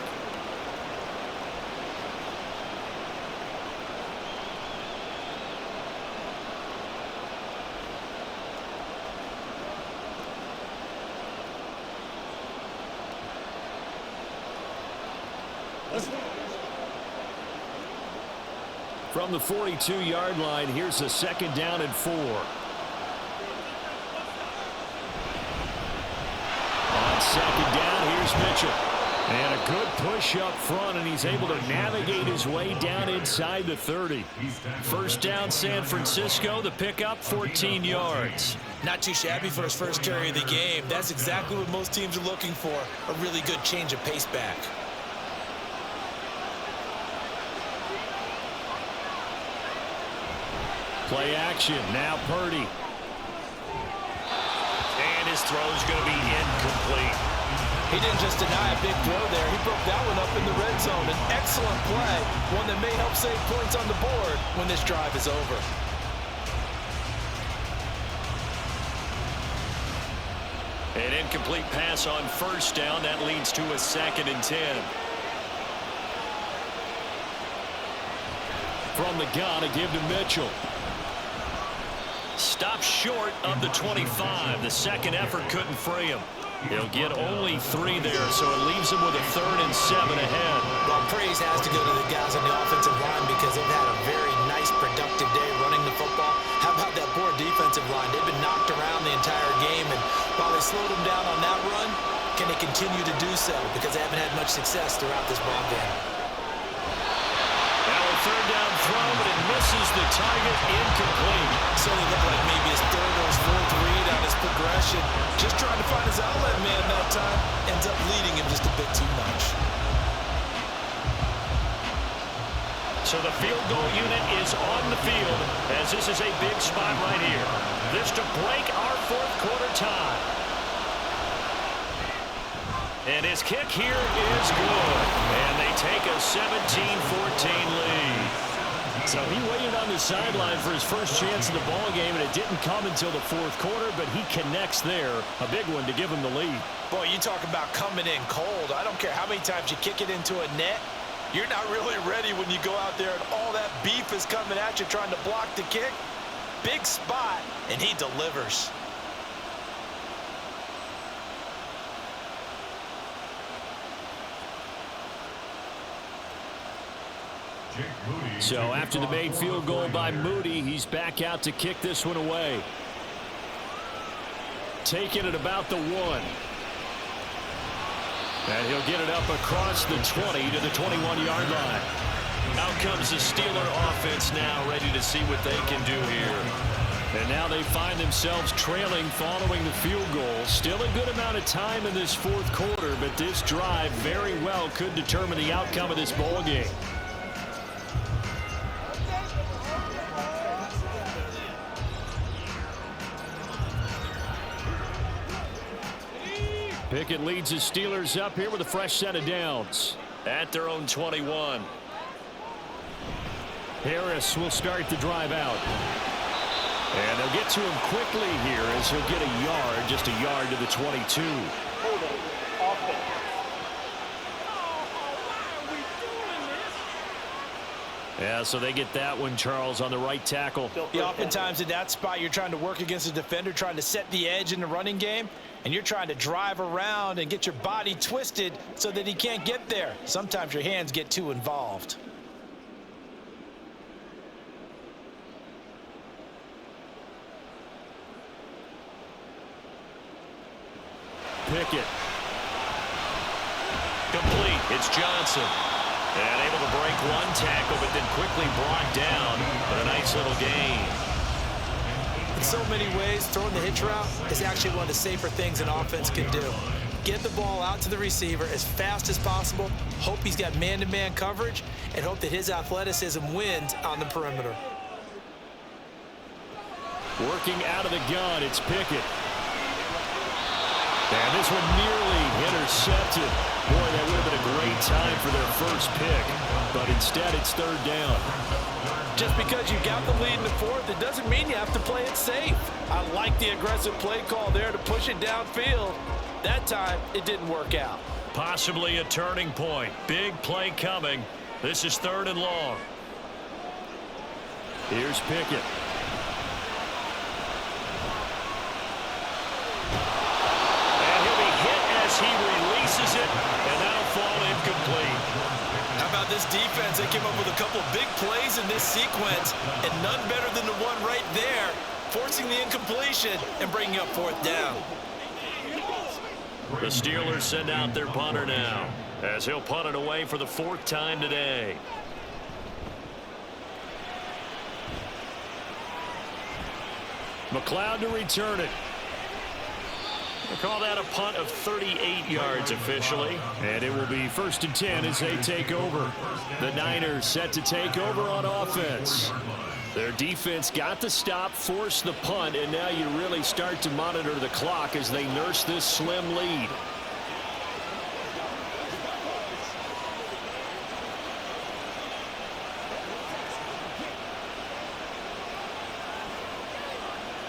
From the 42-yard line, here's a 2nd down and 4. On 2nd down, here's Mitchell. And a good push up front, and he's able to navigate his way down inside the 30. First down, San Francisco. The pickup, 14 yards. Not too shabby for his first carry of the game. That's exactly what most teams are looking for, a really good change of pace back. Play action, now Purdy. And his throw's going to be incomplete. He didn't just deny a big throw there. He broke that one up in the red zone. An excellent play, one that may help save points on the board when this drive is over. An incomplete pass on first down. That leads to a 2nd and 10. From the gun, a give to Mitchell. Stopped short of the 25. The second effort couldn't free him. He'll get only 3 there, so it leaves him with a 3rd and 7 ahead. Well, praise has to go to the guys on the offensive line because they've had a very nice, productive day running the football. How about that poor defensive line? They've been knocked around the entire game, and while they slowed them down on that run, can they continue to do so? Because they haven't had much success throughout this ball game. Now a 3rd down throw, but it misses the target, incomplete. Certainly looked like maybe his 3rd or his 4th read on his progression. Just trying to find his outlet man that time. Ends up leading him just a bit too much. So the field goal unit is on the field as this is a big spot right here. This to break our 4th quarter tie. And his kick here is good. And they take a 17-14 lead. So he waited on the sideline for his first chance in the ball game, and it didn't come until the 4th quarter, but he connects there. A big one to give him the lead. Boy, you talk about coming in cold. I don't care how many times you kick it into a net. You're not really ready when you go out there and all that beef is coming at you trying to block the kick. Big spot, and he delivers. So after the made field goal by Moody, he's back out to kick this one away. Taking it about the 1. And he'll get it up across the 20 to the 21-yard line. Out comes the Steeler offense now, ready to see what they can do here. And now they find themselves trailing following the field goal. Still a good amount of time in this 4th quarter, but this drive very well could determine the outcome of this ball game. Pickett leads the Steelers up here with a fresh set of downs at their own 21. Harris will start the drive out. And they'll get to him quickly here as he'll get a yard, just a yard to the 22. Yeah, so they get that one, Charles, on the right tackle. Yeah, oftentimes in that spot, you're trying to work against a defender, trying to set the edge in the running game, and you're trying to drive around and get your body twisted so that he can't get there. Sometimes your hands get too involved. Pickett. Complete. It's Johnson. And able to break one tackle, but then quickly brought down. But a nice little gain. In so many ways, throwing the hitch route is actually one of the safer things an offense can do. Get the ball out to the receiver as fast as possible, hope he's got man-to-man coverage, and hope that his athleticism wins on the perimeter. Working out of the gun, it's Pickett. And this one nearly intercepted. Boy, that would have been a great time for their first pick. But instead, it's 3rd down. Just because you got the lead in the 4th, it doesn't mean you have to play it safe. I like the aggressive play call there to push it downfield. That time, it didn't work out. Possibly a turning point. Big play coming. This is 3rd and long. Here's Pickett. He releases it, and that'll fall incomplete. How about this defense? They came up with a couple of big plays in this sequence, and none better than the one right there, forcing the incompletion and bringing up 4th down. The Steelers send out their punter now, as he'll punt it away for the 4th time today. McLeod to return it. We'll call that a punt of 38 yards officially. And it will be 1st and 10 as they take over. The Niners set to take over on offense. Their defense got the stop, forced the punt, and now you really start to monitor the clock as they nurse this slim lead.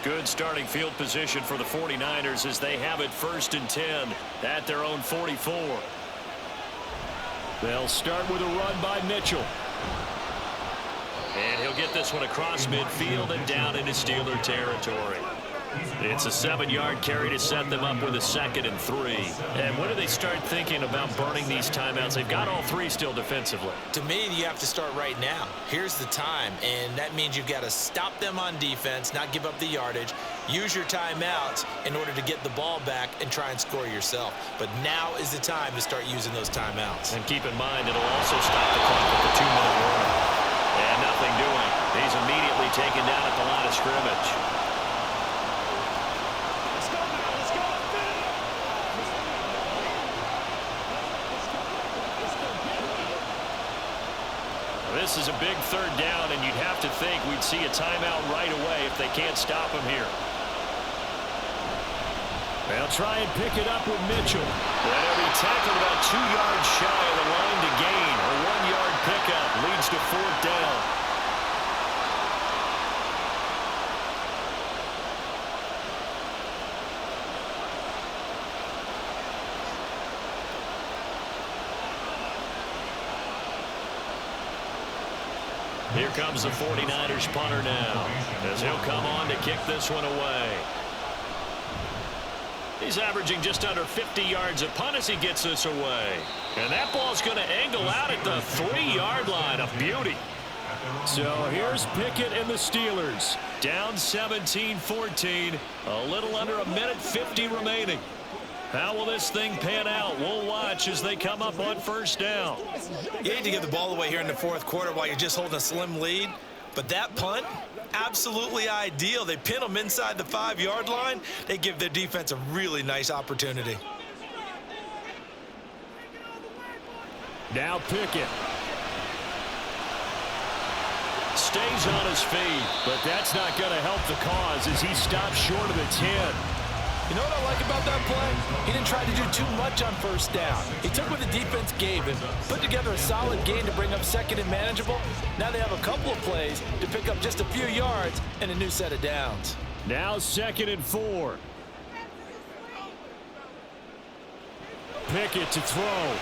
Good starting field position for the 49ers as they have it 1st and 10 at their own 44. They'll start with a run by Mitchell. And he'll get this one across midfield and down into Steeler territory. It's a 7-yard carry to set them up with a 2nd and 3. And when do they start thinking about burning these timeouts? They've got all 3 still defensively. To me, you have to start right now. Here's the time, and that means you've got to stop them on defense, not give up the yardage, use your timeouts in order to get the ball back and try and score yourself. But now is the time to start using those timeouts. And keep in mind, it'll also stop the clock with the 2-minute warning. And nothing doing. He's immediately taken down at the line of scrimmage. This is a big 3rd down, and you'd have to think we'd see a timeout right away if they can't stop him here. They'll try and pick it up with Mitchell. And he'll be tackled about 2 yards shy of the line to gain. A 1-yard pickup leads to 4th down. Here comes the 49ers punter now, as he'll come on to kick this one away. He's averaging just under 50 yards a punt as he gets this away. And that ball's going to angle out at the 3-yard line. A beauty. So here's Pickett and the Steelers. Down 17-14. A little under 1:50 remaining. How will this thing pan out? We'll watch as they come up on 1st down. You hate to give the ball away here in the 4th quarter while you're just holding a slim lead. But that punt, absolutely ideal. They pin them inside the 5-yard line. They give their defense a really nice opportunity. Now Pickett. Stays on his feet, but that's not going to help the cause as he stops short of the 10. You know what I like about that play? He didn't try to do too much on 1st down. He took what the defense gave him, put together a solid gain to bring up 2nd and manageable. Now they have a couple of plays to pick up just a few yards and a new set of downs. Now 2nd and 4. Pickett to throw.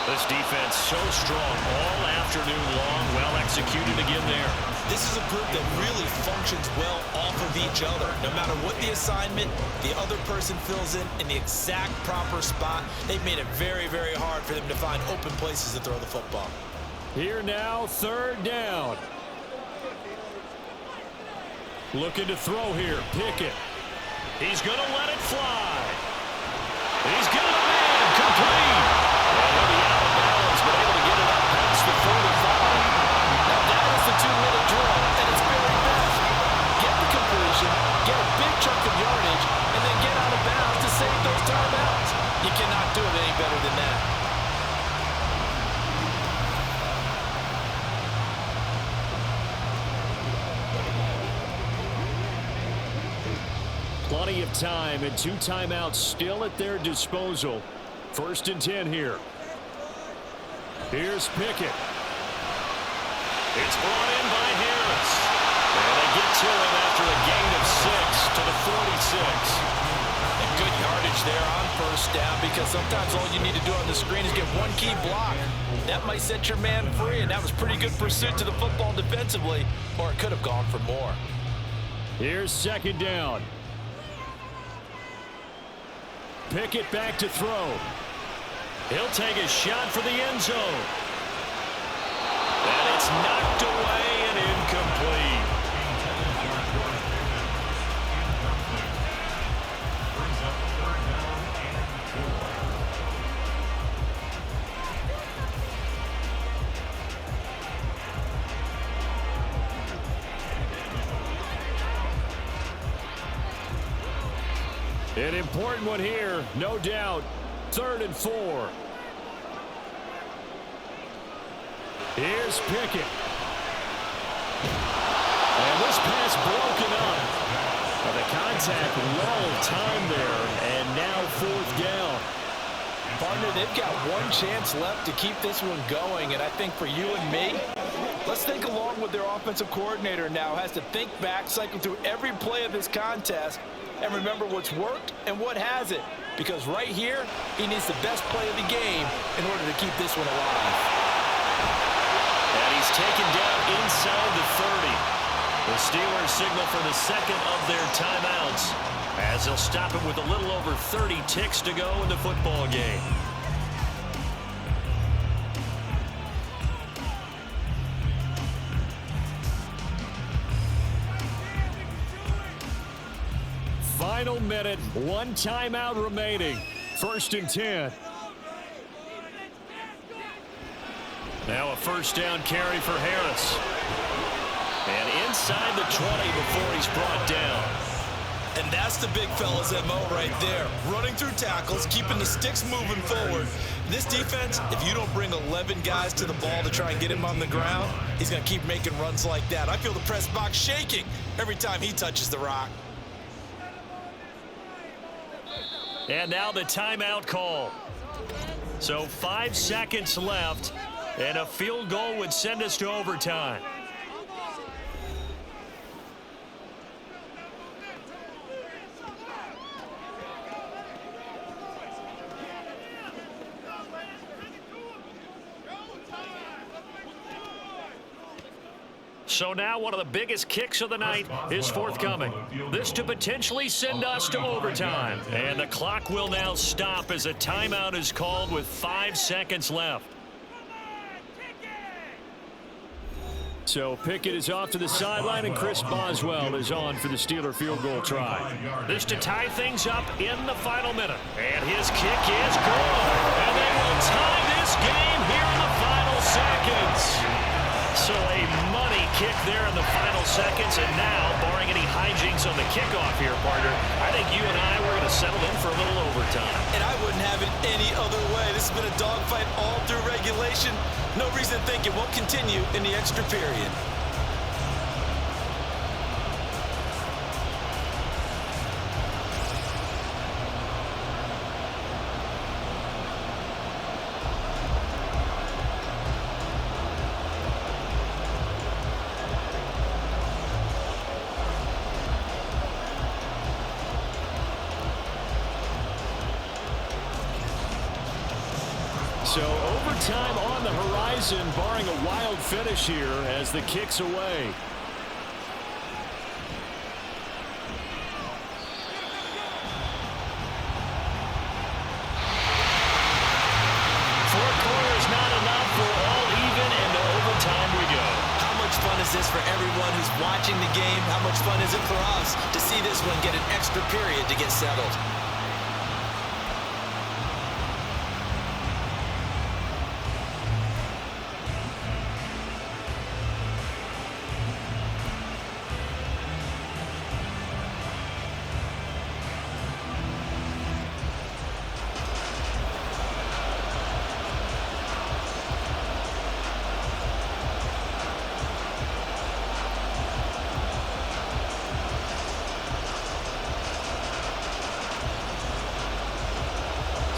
This defense so strong all afternoon long. Well executed again there. This is a group that really functions well off of each other. No matter what the assignment, the other person fills in the exact proper spot. They've made it very, very hard for them to find open places to throw the football. Here now, 3rd down. Looking to throw here, Pickett. He's going to let it fly. He's got it in, complete. And he'll be out of bounds, but able to get it up past the 45. Now that is the 2-minute drill at its very best. Get the completion, get a big chunk of yardage, and then get out of bounds to save those timeouts. You cannot do it any better than that. Plenty of time and 2 timeouts still at their disposal. 1st and 10 here. Here's Pickett. It's brought in by Harris. And they get to him after a gain of 6 to the 46. And good yardage there on 1st down, because sometimes all you need to do on the screen is get one key block. That might set your man free, and that was pretty good pursuit to the football defensively, or it could have gone for more. Here's 2nd down. Pickett back to throw. He'll take a shot for the end zone. And it's knocked away and incomplete. An important one here, no doubt. 3rd and 4. Here's Pickett. And this pass broken up. Well, the contact lulled time there, and now 4th down. Partner, they've got one chance left to keep this one going, and I think for you and me, let's think along with their offensive coordinator now. Has to think back, cycle through every play of this contest, and remember what's worked and what hasn't. Because right here, he needs the best play of the game in order to keep this one alive. And he's taken down inside the 30. The Steelers signal for the second of their timeouts, as they'll stop him with a little over 30 ticks to go in the football game. Final minute, 1 timeout remaining. 1st and 10. Now a 1st down carry for Harris. And inside the 20 before he's brought down. And that's the big fella's MO right there. Running through tackles, keeping the sticks moving forward. This defense, if you don't bring 11 guys to the ball to try and get him on the ground, he's going to keep making runs like that. I feel the press box shaking every time he touches the rock. And now the timeout call. So 5 seconds left, and a field goal would send us to overtime. So now one of the biggest kicks of the night is forthcoming. This to potentially send us to overtime. And the clock will now stop as a timeout is called with 5 seconds left. So Pickett is off to the sideline, and Chris Boswell is on for the Steeler field goal try. This to tie things up in the final minute. And his kick is good. And they will tie this game here in the final seconds. So a money kick there in the final seconds, and now, barring any hijinks on the kickoff here, partner, I think you and I, we're going to settle in for a little overtime. And I wouldn't have it any other way. This has been a dogfight all through regulation. No reason to think it won't continue in the extra period. So overtime on the horizon, barring a wild finish here as the kick's away. Four quarters not enough for all even, and to overtime we go. How much fun is this for everyone who's watching the game? How much fun is it for us to see this one get an extra period to get settled?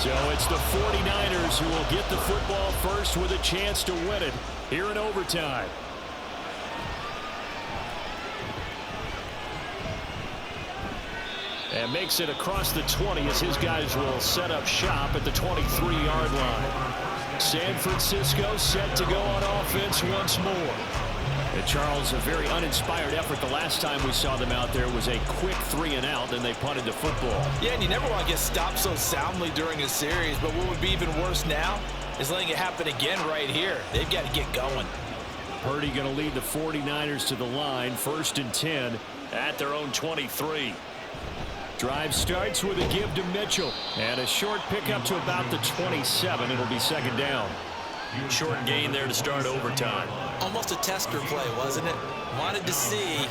So it's the 49ers who will get the football first with a chance to win it here in overtime. And makes it across the 20 as his guys will set up shop at the 23-yard line. San Francisco set to go on offense once more. And Charles, a very uninspired effort. The last time we saw them out there was a quick 3-and-out, then they punted the football. Yeah, and you never want to get stopped so soundly during a series, but what would be even worse now is letting it happen again right here. They've got to get going. Purdy going to lead the 49ers to the line, 1st and 10 at their own 23. Drive starts with a give to Mitchell, and a short pickup to about the 27. It'll be 2nd down. Short gain there to start overtime. Almost a tester play, wasn't it? Wanted to see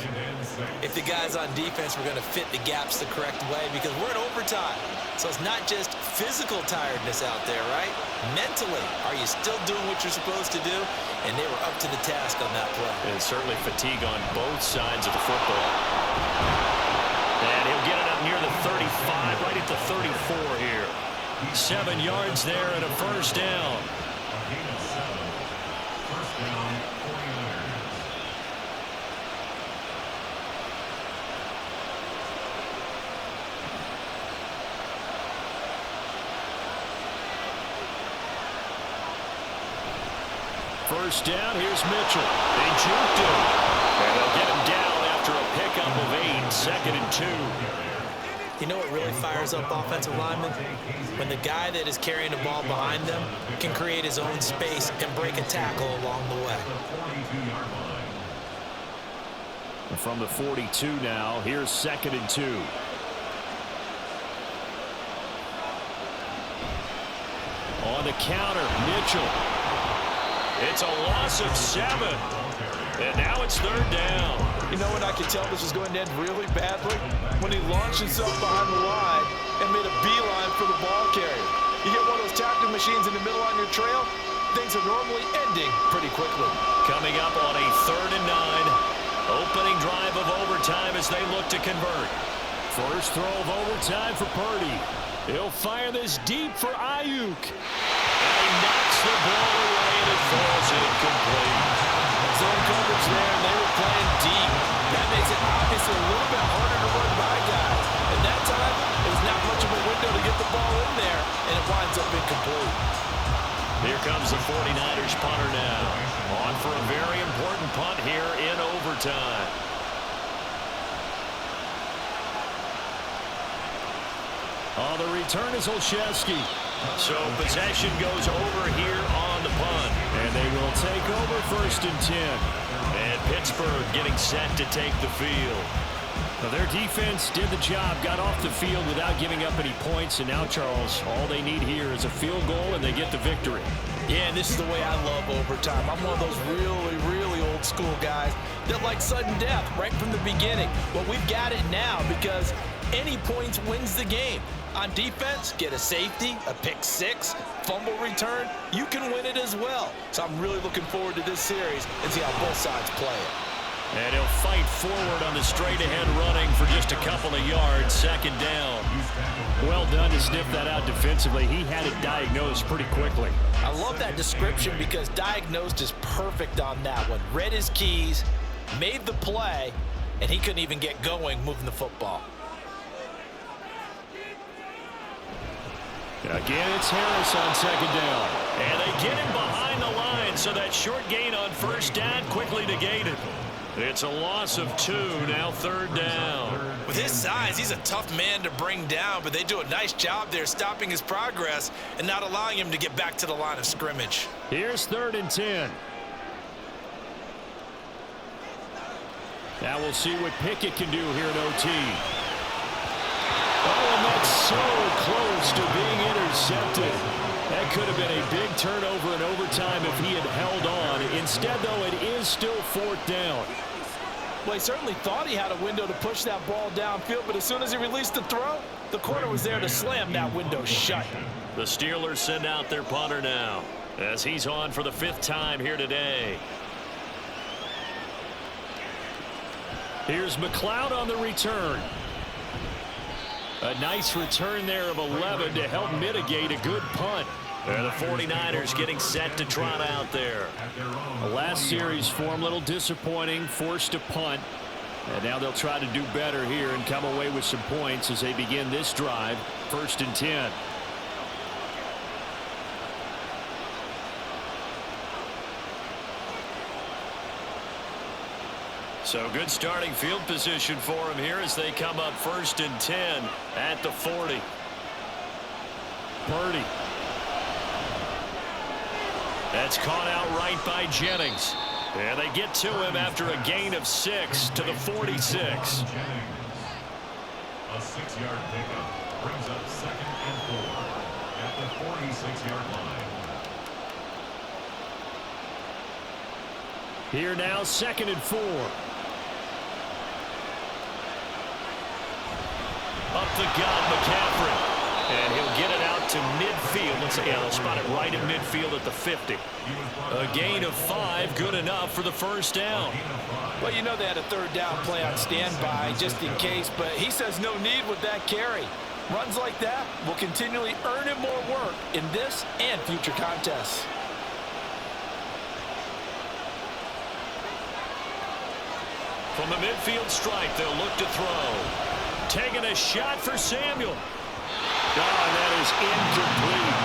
if the guys on defense were going to fit the gaps the correct way, because we're in overtime. So it's not just physical tiredness out there, right? Mentally, are you still doing what you're supposed to do? And they were up to the task on that play. And certainly fatigue on both sides of the football. And he'll get it up near the 35, right at the 34 here. 7 yards there and a first down. First down, 49ers. First down, here's Mitchell. They juked him. And they'll get him down after a pickup of 8, 2nd and 2. You know what really fires up offensive linemen? When the guy that is carrying the ball behind them can create his own space and break a tackle along the way. And from the 42 now, here's 2nd and 2. On the counter, Mitchell. It's a loss of 7. And now it's 3rd down. You know when I could tell this was going to end really badly? When he launched himself behind the line and made a beeline for the ball carrier. You get one of those tackling machines in the middle on your trail, things are normally ending pretty quickly. Coming up on a 3rd and 9. Opening drive of overtime as they look to convert. First throw of overtime for Purdy. He'll fire this deep for Ayuk. And he knocks the ball away and it falls incomplete. Zone coverage there, and they were playing deep. That makes it obviously a little bit harder to run by guys. And that time, there's not much of a window to get the ball in there, and it winds up incomplete. Here comes the 49ers punter now. On for a very important punt here in overtime. On the return is Olszewski. So possession goes over here on the punt. And they will take over 1st and 10. And Pittsburgh getting set to take the field. Now their defense did the job, got off the field without giving up any points. And now, Charles, all they need here is a field goal and they get the victory. Yeah, and this is the way I love overtime. I'm one of those really, really old school guys that like sudden death right from the beginning. Well, we've got it now because any points wins the game. On defense, get a safety, a pick 6, fumble return, you can win it as well. So I'm really looking forward to this series and see how both sides play it. And he'll fight forward on the straight-ahead running for just a couple of yards, 2nd down. Well done to sniff that out defensively. He had it diagnosed pretty quickly. I love that description because diagnosed is perfect on that one. Read his keys, made the play, and he couldn't even get going moving the football. Again, it's Harris on 2nd down. And they get him behind the line, so that short gain on 1st down quickly negated. It's a loss of 2, now 3rd down. With his size, he's a tough man to bring down, but they do a nice job there stopping his progress and not allowing him to get back to the line of scrimmage. Here's 3rd and 10. Now we'll see what Pickett can do here in OT. Oh, and that's so close to being intercepted. That could have been a big turnover in overtime if he had held on. Instead, though, it is still 4th down. Well, he certainly thought he had a window to push that ball downfield, but as soon as he released the throw, the corner was there to slam that window shut. The Steelers send out their punter now as he's on for the 5th time here today. Here's McLeod on the return. A nice return there of 11 to help mitigate a good punt. And the 49ers getting set to trot out there. The last series for them, a little disappointing, forced to punt. And now they'll try to do better here and come away with some points as they begin this drive. 1st and 10. So good starting field position for him here as they come up 1st and 10 at the 40. Purdy. That's caught out right by Jennings. And they get to him after a gain of 6 to the 46. A 6-yard pickup brings up 2nd and 4 at the 46-yard line. Here now, 2nd and 4. Up the gut, McCaffrey. And he'll get it out to midfield. They'll spot it right in midfield at the 50. A gain of 5, good enough for the first down. Well, you know they had a 3rd down play on standby just in case, but he says no need with that carry. Runs like that will continually earn him more work in this and future contests. From the midfield stripe, they'll look to throw. Taking a shot for Samuel. Oh, and that is incomplete.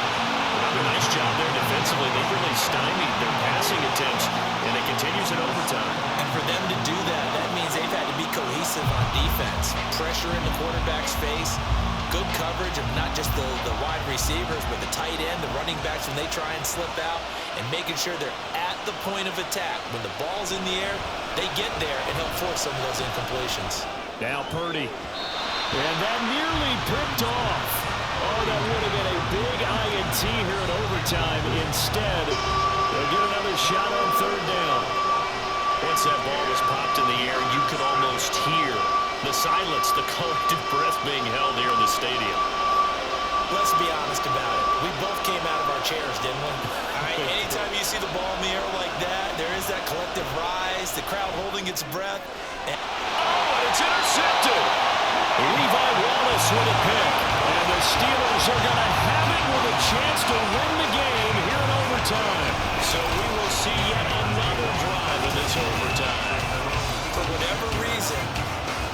A nice job there defensively. They really stymied their passing attempts, and it continues in overtime. And for them to do that, that means they've had to be cohesive on defense. Pressure in the quarterback's face. Good coverage of not just the wide receivers, but the tight end, the running backs when they try and slip out, and making sure they're at the point of attack. When the ball's in the air, they get there and help force some of those incompletions. Now Purdy. And that nearly picked off. Oh, that would have been a big INT here in overtime. Instead, they'll get another shot on 3rd down. Once that ball was popped in the air, you could almost hear the silence, the collective breath being held here in the stadium. Let's be honest about it. We both came out of our chairs, didn't we? All right, anytime you see the ball in the air like that, there is that collective rise, the crowd holding its breath. And it's intercepted. Levi Wallace with a pick. And the Steelers are going to have it with a chance to win the game here in overtime. So we will see yet another drive in this overtime. For whatever reason,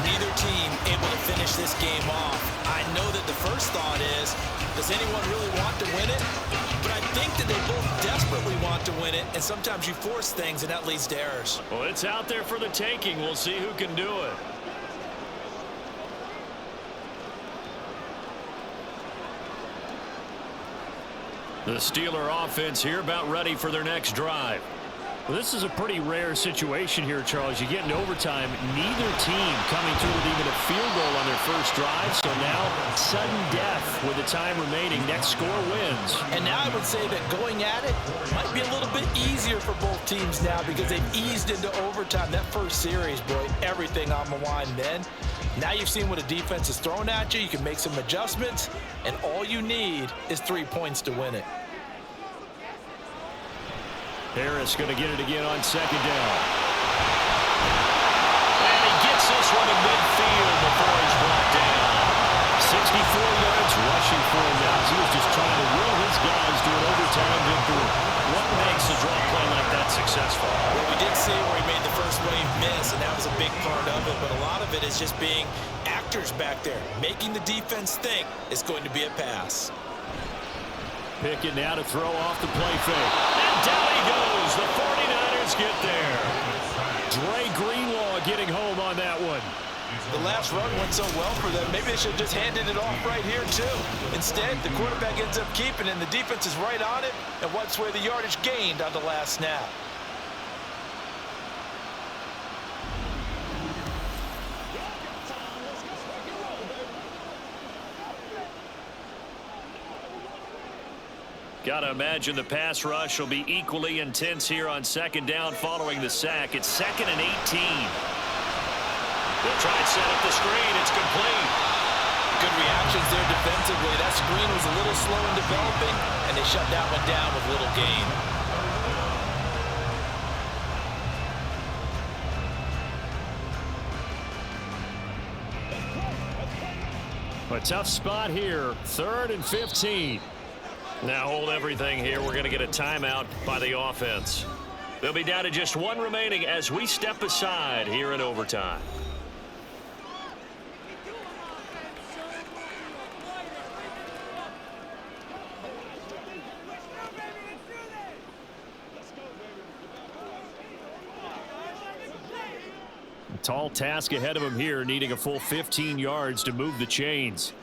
neither team able to finish this game off. I know that the first thought is, does anyone really want to win it? But I think that they both desperately want to win it, and sometimes you force things, and that leads to errors. Well, it's out there for the taking. We'll see who can do it. The Steeler offense here about ready for their next drive. Well, this is a pretty rare situation here, Charles. You get into overtime, neither team coming through with even a field goal on their first drive. So now, sudden death with the time remaining. Next score wins. And now I would say that going at it might be a little bit easier for both teams now because they've eased into overtime. That first series, boy, everything on the line then. Now you've seen what a defense is throwing at you. You can make some adjustments, and all you need is 3 points to win it. Harris going to get it again on 2nd down. And he gets this one in midfield before he's brought down. 64 yards rushing for him now. He was just trying to will his guys to an overtime victory. What makes a draw play like that successful? Well, we did see where he made the first wave miss, and that was a big part of it. But a lot of it is just being actors back there, making the defense think it's going to be a pass. Pickett now to throw off the play fake. And down he goes. The 49ers get there. Dre Greenlaw getting home on that one. The last run went so well for them. Maybe they should have just handed it off right here, too. Instead, the quarterback ends up keeping it, and the defense is right on it and wipes away the yardage gained on the last snap. Got to imagine the pass rush will be equally intense here on 2nd down following the sack. It's 2nd and 18. They'll try and set up the screen. It's complete. Good reactions there defensively. That screen was a little slow in developing, and they shut that one down with little gain. A tough spot here. 3rd and 15. Now hold everything here. We're going to get a timeout by the offense. They'll be down to just one remaining as we step aside here in overtime. Tall task ahead of him here, needing a full 15 yards to move the chains.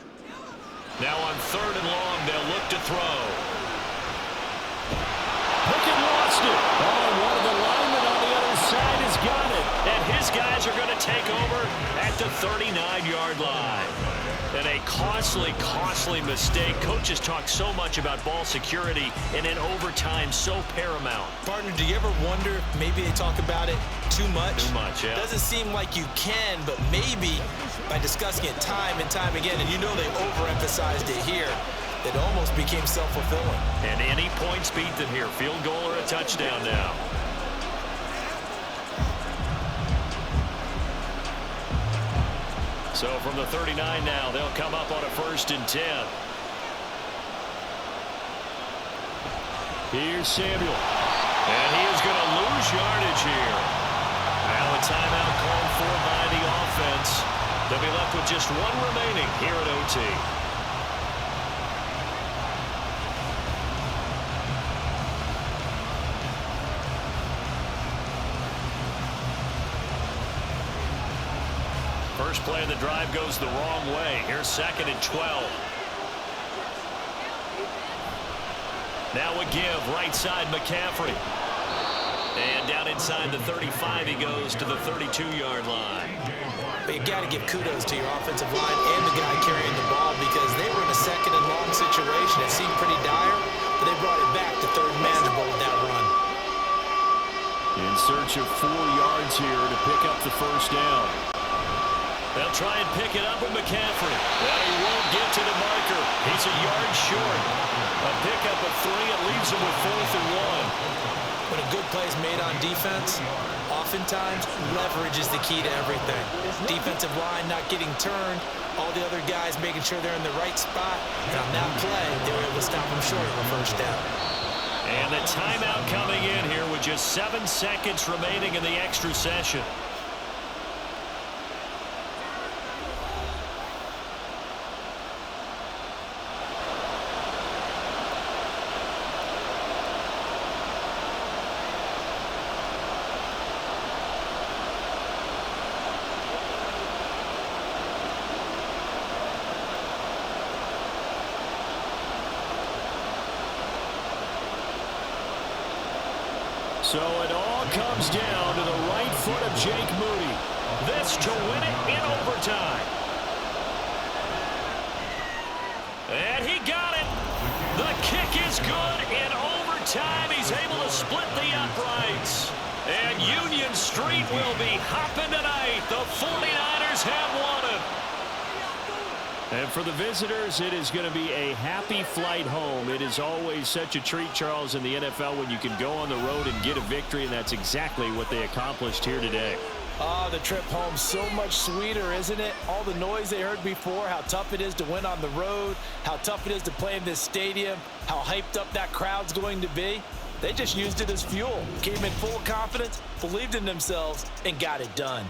Now on 3rd and long, they'll look to throw. Pickett lost it. Oh, one of the linemen on the other side has got it. And his guys are going to take over at the 39-yard line. And a costly, costly mistake. Coaches talk so much about ball security, and in overtime, so paramount. Partner, do you ever wonder if maybe they talk about it too much? Too much, yeah. Doesn't seem like you can, but maybe by discussing it time and time again, and you know they overemphasized it here, it almost became self-fulfilling. And any points beat them here. Field goal or a touchdown now. So from the 39 now, they'll come up on a 1st and 10. Here's Samuel. And he is going to lose yardage here. Now a timeout called for by the offense. They'll be left with just one remaining here at OT. First play of the drive goes the wrong way. Here's 2nd and 12. Now a give, right side McCaffrey. And down inside the 35, he goes to the 32-yard line. But you got to give kudos to your offensive line and the guy carrying the ball because they were in a 2nd and long situation. It seemed pretty dire, but they brought it back to 3rd and manageable with that run. In search of 4 yards here to pick up the 1st down. They'll try and pick it up with McCaffrey. Well, he won't get to the marker. He's a yard short. A pickup of 3. It leaves him with 4th and 1. When a good play is made on defense, oftentimes leverage is the key to everything. Defensive line not getting turned, all the other guys making sure they're in the right spot. And on that play, they were able to stop them short of a 1st down. And the timeout coming in here with just 7 seconds remaining in the extra session. So it all comes down to the right foot of Jake Moody. This to win it in overtime. And he got it. The kick is good in overtime. He's able to split the uprights. And Union Street will be hopping tonight. The 49ers have won it. And for the visitors, it is going to be a happy flight home. It is always such a treat, Charles, in the NFL when you can go on the road and get a victory, and that's exactly what they accomplished here today. Oh, the trip home so much sweeter, isn't it? All the noise they heard before, how tough it is to win on the road, how tough it is to play in this stadium, how hyped up that crowd's going to be. They just used it as fuel, came in full confidence, believed in themselves, and got it done.